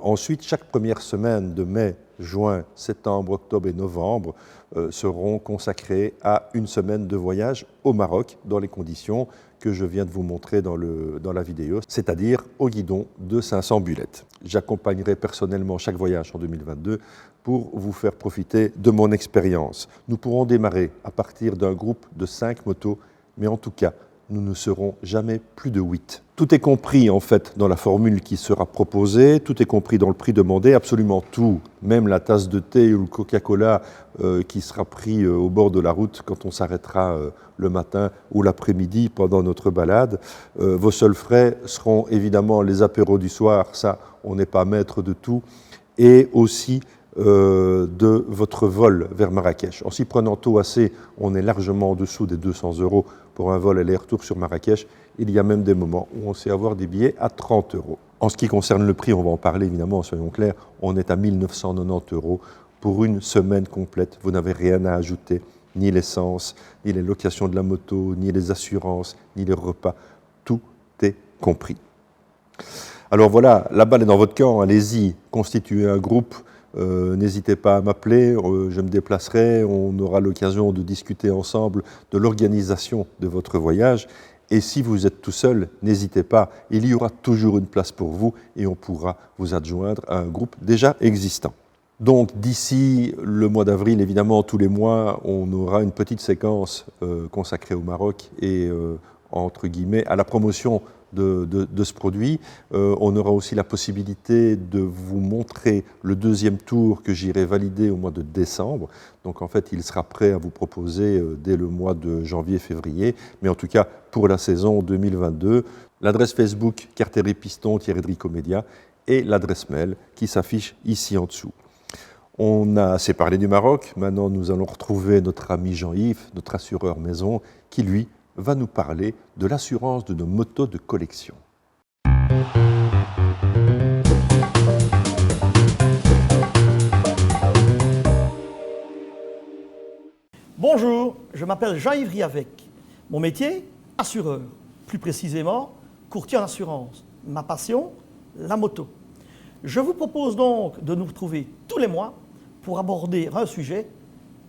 Ensuite, chaque première semaine de mai, juin, septembre, octobre et novembre seront consacrées à une semaine de voyage au Maroc dans les conditions que je viens de vous montrer dans la vidéo, c'est-à-dire au guidon de 500 bullets. J'accompagnerai personnellement chaque voyage en 2022 pour vous faire profiter de mon expérience. Nous pourrons démarrer à partir d'un groupe de 5 motos, mais en tout cas, nous ne serons jamais plus de 8. Tout est compris en fait dans la formule qui sera proposée, tout est compris dans le prix demandé, absolument tout, même la tasse de thé ou le Coca-Cola qui sera pris au bord de la route quand on s'arrêtera le matin ou l'après-midi pendant notre balade. Vos seuls frais seront évidemment les apéros du soir, ça on n'est pas maître de tout, et aussi de votre vol vers Marrakech. En s'y prenant tôt assez, on est largement en dessous des 200 € pour un vol aller-retour sur Marrakech. Il y a même des moments où on sait avoir des billets à 30 €. En ce qui concerne le prix, on va en parler évidemment, soyons clairs, on est à 1990 € pour une semaine complète. Vous n'avez rien à ajouter, ni l'essence, ni les locations de la moto, ni les assurances, ni les repas. Tout est compris. Alors voilà, la balle est dans votre camp, allez-y, constituez un groupe. N'hésitez pas à m'appeler, je me déplacerai, on aura l'occasion de discuter ensemble de l'organisation de votre voyage. Et si vous êtes tout seul, n'hésitez pas, il y aura toujours une place pour vous et on pourra vous adjoindre à un groupe déjà existant. Donc d'ici le mois d'avril, évidemment, tous les mois, on aura une petite séquence consacrée au Maroc et entre guillemets à la promotion de ce produit. On aura aussi la possibilité de vous montrer le deuxième tour que j'irai valider au mois de décembre. Donc en fait, il sera prêt à vous proposer dès le mois de janvier-février. Mais en tout cas, pour la saison 2022, l'adresse Facebook Carter-et-Piston, Thierry Drico Média et l'adresse mail qui s'affiche ici en dessous. On a assez parlé du Maroc. Maintenant, nous allons retrouver notre ami Jean-Yves, notre assureur maison, qui lui va nous parler de l'assurance de nos motos de collection. Bonjour, je m'appelle Jean-Yves Riavec. Mon métier, assureur. Plus précisément, courtier en assurance. Ma passion, la moto. Je vous propose donc de nous retrouver tous les mois pour aborder un sujet,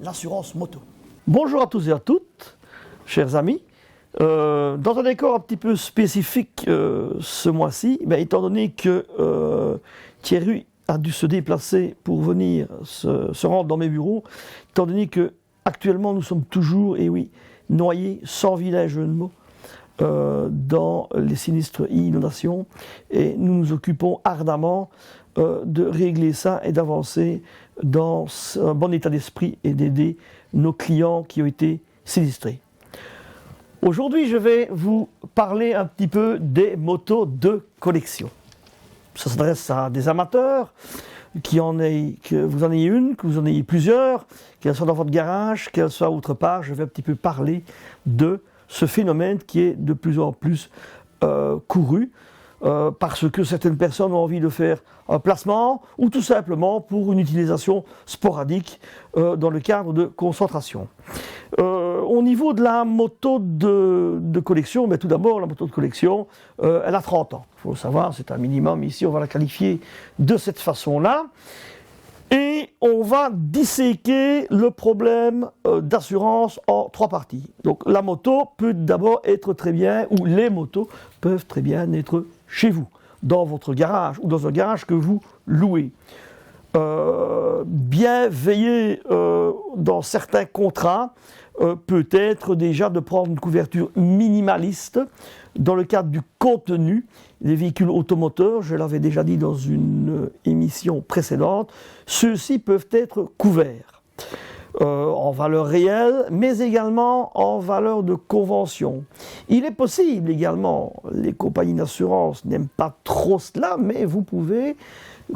l'assurance moto. Bonjour à tous et à toutes, chers amis. Dans un décor un petit peu spécifique ce mois-ci, étant donné que Thierry a dû se déplacer pour venir se rendre dans mes bureaux, étant donné que actuellement nous sommes toujours, et oui, noyés, sans vilain jeu de mots, dans les sinistres inondations, et nous nous occupons ardemment de régler ça et d'avancer dans un bon état d'esprit et d'aider nos clients qui ont été sinistrés. Aujourd'hui, je vais vous parler un petit peu des motos de collection. Ça s'adresse à des amateurs, que vous en ayez une, que vous en ayez plusieurs, qu'elles soient dans votre garage, qu'elles soient autre part. Je vais un petit peu parler de ce phénomène qui est de plus en plus couru, parce que certaines personnes ont envie de faire un placement ou tout simplement pour une utilisation sporadique dans le cadre de concentration. Au niveau de la moto de collection, tout d'abord la moto de collection, elle a 30 ans. Il faut le savoir, c'est un minimum. Ici, on va la qualifier de cette façon-là. Et on va disséquer le problème d'assurance en 3 parties. Donc la moto peut d'abord être très bien, ou les motos peuvent très bien être chez vous, dans votre garage ou dans un garage que vous louez. Bien veiller dans certains contrats, peut-être déjà de prendre une couverture minimaliste dans le cadre du contenu des véhicules automoteurs. Je l'avais déjà dit dans une émission précédente, ceux-ci peuvent être couverts en valeur réelle, mais également en valeur de convention. Il est possible également, les compagnies d'assurance n'aiment pas trop cela, mais vous pouvez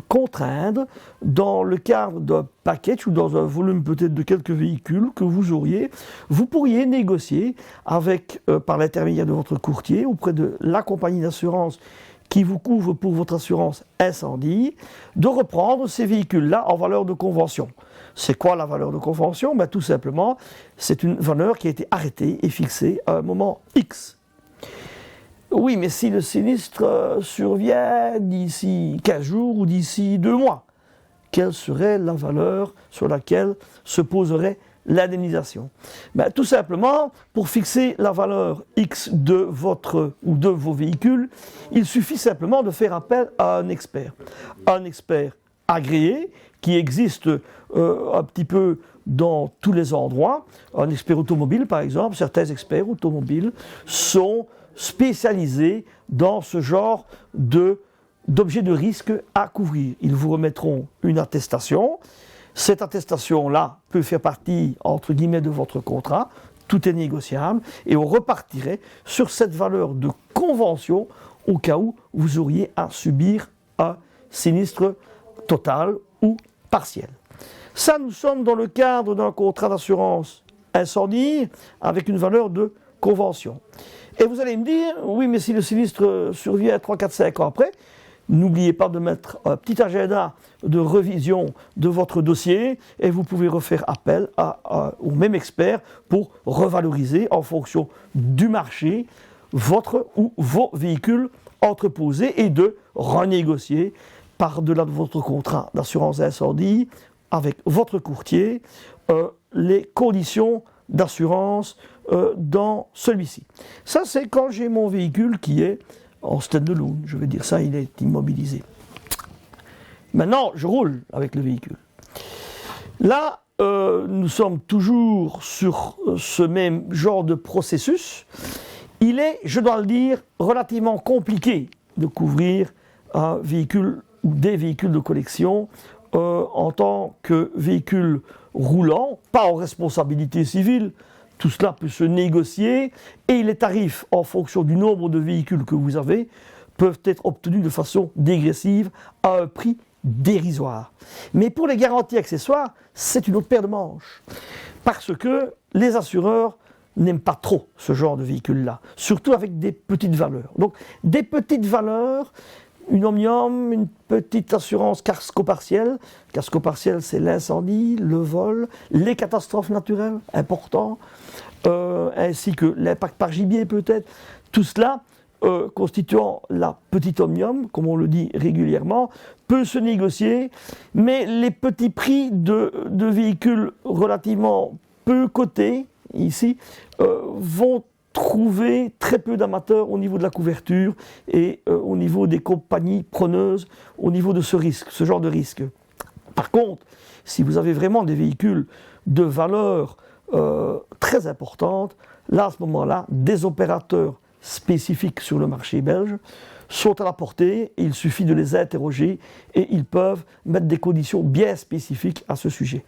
contraindre dans le cadre d'un package ou dans un volume peut-être de quelques véhicules que vous auriez, vous pourriez négocier avec, par l'intermédiaire de votre courtier auprès de la compagnie d'assurance qui vous couvre pour votre assurance incendie, de reprendre ces véhicules-là en valeur de convention. C'est quoi la valeur de convention? Tout simplement, c'est une valeur qui a été arrêtée et fixée à un moment X. Oui, mais si le sinistre survient d'ici 15 jours ou d'ici 2 mois, quelle serait la valeur sur laquelle se poserait l'indemnisation? Tout simplement, pour fixer la valeur X de votre ou de vos véhicules, il suffit simplement de faire appel à un expert. Un expert agréé qui existe un petit peu dans tous les endroits. Un expert automobile, par exemple, certains experts automobiles sont spécialisés dans ce genre d'objets de risque à couvrir. Ils vous remettront une attestation. Cette attestation-là peut faire partie, entre guillemets, de votre contrat. Tout est négociable et on repartirait sur cette valeur de convention au cas où vous auriez à subir un sinistre total ou partiel. Ça, nous sommes dans le cadre d'un contrat d'assurance incendie avec une valeur de convention. Et vous allez me dire, oui, mais si le sinistre survient 3, 4, 5 ans après, n'oubliez pas de mettre un petit agenda de révision de votre dossier et vous pouvez refaire appel au même expert pour revaloriser en fonction du marché votre ou vos véhicules entreposés et de renégocier par-delà de votre contrat d'assurance incendie avec votre courtier les conditions d'assurance dans celui-ci. Ça, c'est quand j'ai mon véhicule qui est en stand-alone, je vais dire ça, il est immobilisé. Maintenant, je roule avec le véhicule. Là, nous sommes toujours sur ce même genre de processus. Il est, je dois le dire, relativement compliqué de couvrir un véhicule ou des véhicules de collection en tant que véhicule roulant, pas en responsabilité civile. Tout cela peut se négocier et les tarifs, en fonction du nombre de véhicules que vous avez, peuvent être obtenus de façon dégressive à un prix dérisoire. Mais pour les garanties accessoires, c'est une autre paire de manches. Parce que les assureurs n'aiment pas trop ce genre de véhicule-là, surtout avec des petites valeurs. Donc des petites valeurs, une omnium, une petite assurance casco partiel. Casco partiel, c'est l'incendie, le vol, les catastrophes naturelles, important, ainsi que l'impact par gibier peut-être. Tout cela, constituant la petite omnium, comme on le dit régulièrement, peut se négocier, mais les petits prix de véhicules relativement peu cotés, ici, vont trouver très peu d'amateurs au niveau de la couverture et au niveau des compagnies preneuses, au niveau de ce genre de risque. Par contre, si vous avez vraiment des véhicules de valeur très importante, là, à ce moment-là, des opérateurs spécifiques sur le marché belge sont à la portée, et il suffit de les interroger et ils peuvent mettre des conditions bien spécifiques à ce sujet.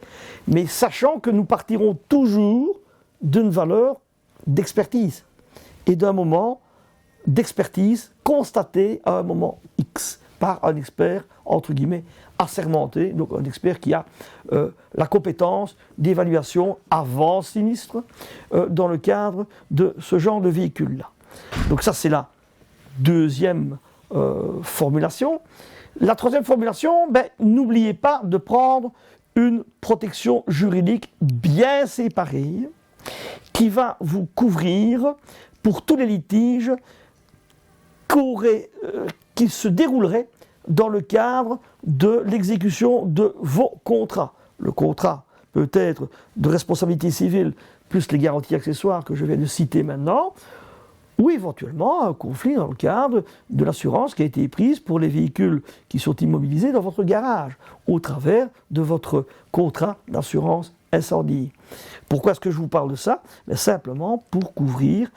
Mais sachant que nous partirons toujours d'une valeur d'expertise et d'un moment d'expertise constaté à un moment X par un expert, entre guillemets, assermenté, donc un expert qui a la compétence d'évaluation avant sinistre dans le cadre de ce genre de véhicule-là. Donc ça, c'est la deuxième formulation. La troisième formulation, n'oubliez pas de prendre une protection juridique bien séparée qui va vous couvrir pour tous les litiges qui se dérouleraient dans le cadre de l'exécution de vos contrats. Le contrat peut être de responsabilité civile plus les garanties accessoires que je viens de citer maintenant, ou éventuellement un conflit dans le cadre de l'assurance qui a été prise pour les véhicules qui sont immobilisés dans votre garage, au travers de votre contrat d'assurance incendie. Pourquoi est-ce que je vous parle de ça? Simplement pour couvrir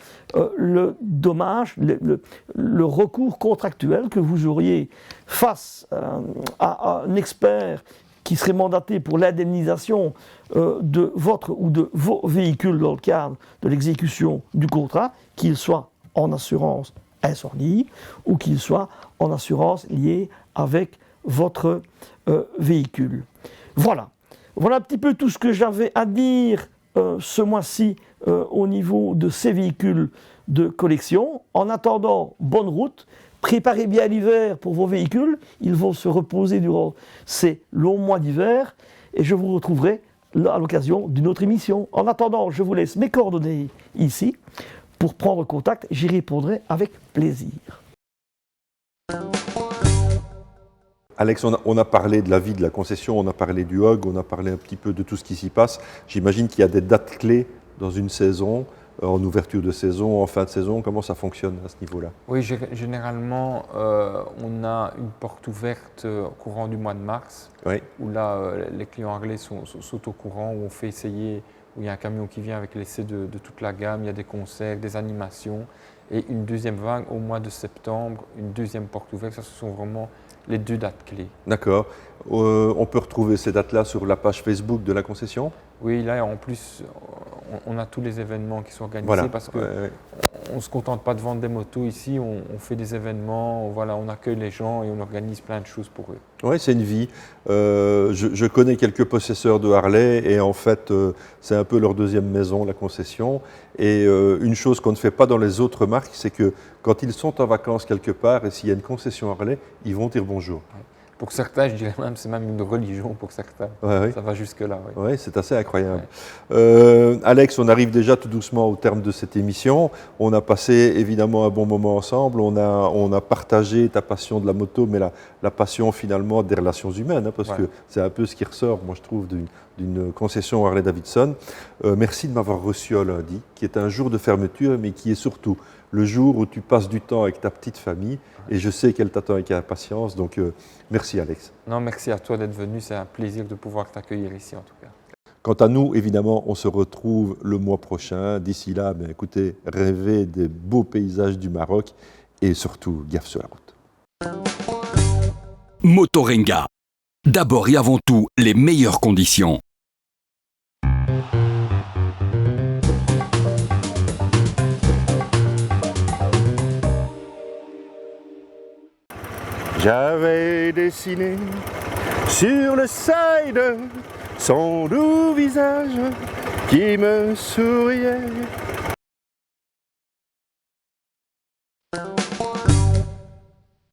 le dommage, le recours contractuel que vous auriez face à un expert qui serait mandaté pour l'indemnisation de votre ou de vos véhicules dans le cadre de l'exécution du contrat, qu'il soit en assurance incendie ou qu'il soit en assurance liée avec votre véhicule. Voilà. Voilà un petit peu tout ce que j'avais à dire ce mois-ci au niveau de ces véhicules de collection. En attendant, bonne route. Préparez bien l'hiver pour vos véhicules. Ils vont se reposer durant ces longs mois d'hiver. Et je vous retrouverai à l'occasion d'une autre émission. En attendant, je vous laisse mes coordonnées ici. Pour prendre contact, j'y répondrai avec plaisir. Alex, on a parlé de la vie de la concession, on a parlé du HOG, on a parlé un petit peu de tout ce qui s'y passe. J'imagine qu'il y a des dates clés dans une saison, en ouverture de saison, en fin de saison. Comment ça fonctionne à ce niveau-là? Oui, généralement, on a une porte ouverte au courant du mois de mars, oui, où là, les clients anglais sont au courant, où on fait essayer, où il y a un camion qui vient avec l'essai de toute la gamme, il y a des concerts, des animations, et une deuxième vague au mois de septembre, une deuxième porte ouverte. Ça, ce sont vraiment les deux dates clés. D'accord. On peut retrouver ces dates-là sur la page Facebook de la concession? Oui, là en plus, on a tous les événements qui sont organisés, voilà, parce qu'on ne se contente pas de vendre des motos ici, on fait des événements, voilà, on accueille les gens et on organise plein de choses pour eux. Oui, c'est une vie. Je connais quelques possesseurs de Harley et en fait, c'est un peu leur deuxième maison, la concession. Et une chose qu'on ne fait pas dans les autres marques, c'est que quand ils sont en vacances quelque part et s'il y a une concession Harley, ils vont dire bonjour. Ouais. Pour certains, je dirais même, c'est même une religion pour certains. Ouais, ça va jusque-là. Oui, ouais, c'est assez incroyable. Ouais. Alex, on arrive déjà tout doucement au terme de cette émission. On a passé évidemment un bon moment ensemble. On a partagé ta passion de la moto, mais la passion finalement des relations humaines, hein, parce que c'est un peu ce qui ressort, moi je trouve, d'une concession Harley-Davidson. Merci de m'avoir reçu à lundi, qui est un jour de fermeture, mais qui est surtout le jour où tu passes du temps avec ta petite famille. Et je sais qu'elle t'attend avec impatience. Donc, merci Alex. Non, merci à toi d'être venu. C'est un plaisir de pouvoir t'accueillir ici en tout cas. Quant à nous, évidemment, on se retrouve le mois prochain. D'ici là, écoutez, rêvez des beaux paysages du Maroc et surtout, gaffe sur la route. Motorenga. D'abord et avant tout, les meilleures conditions. J'avais dessiné sur le side son doux visage qui me souriait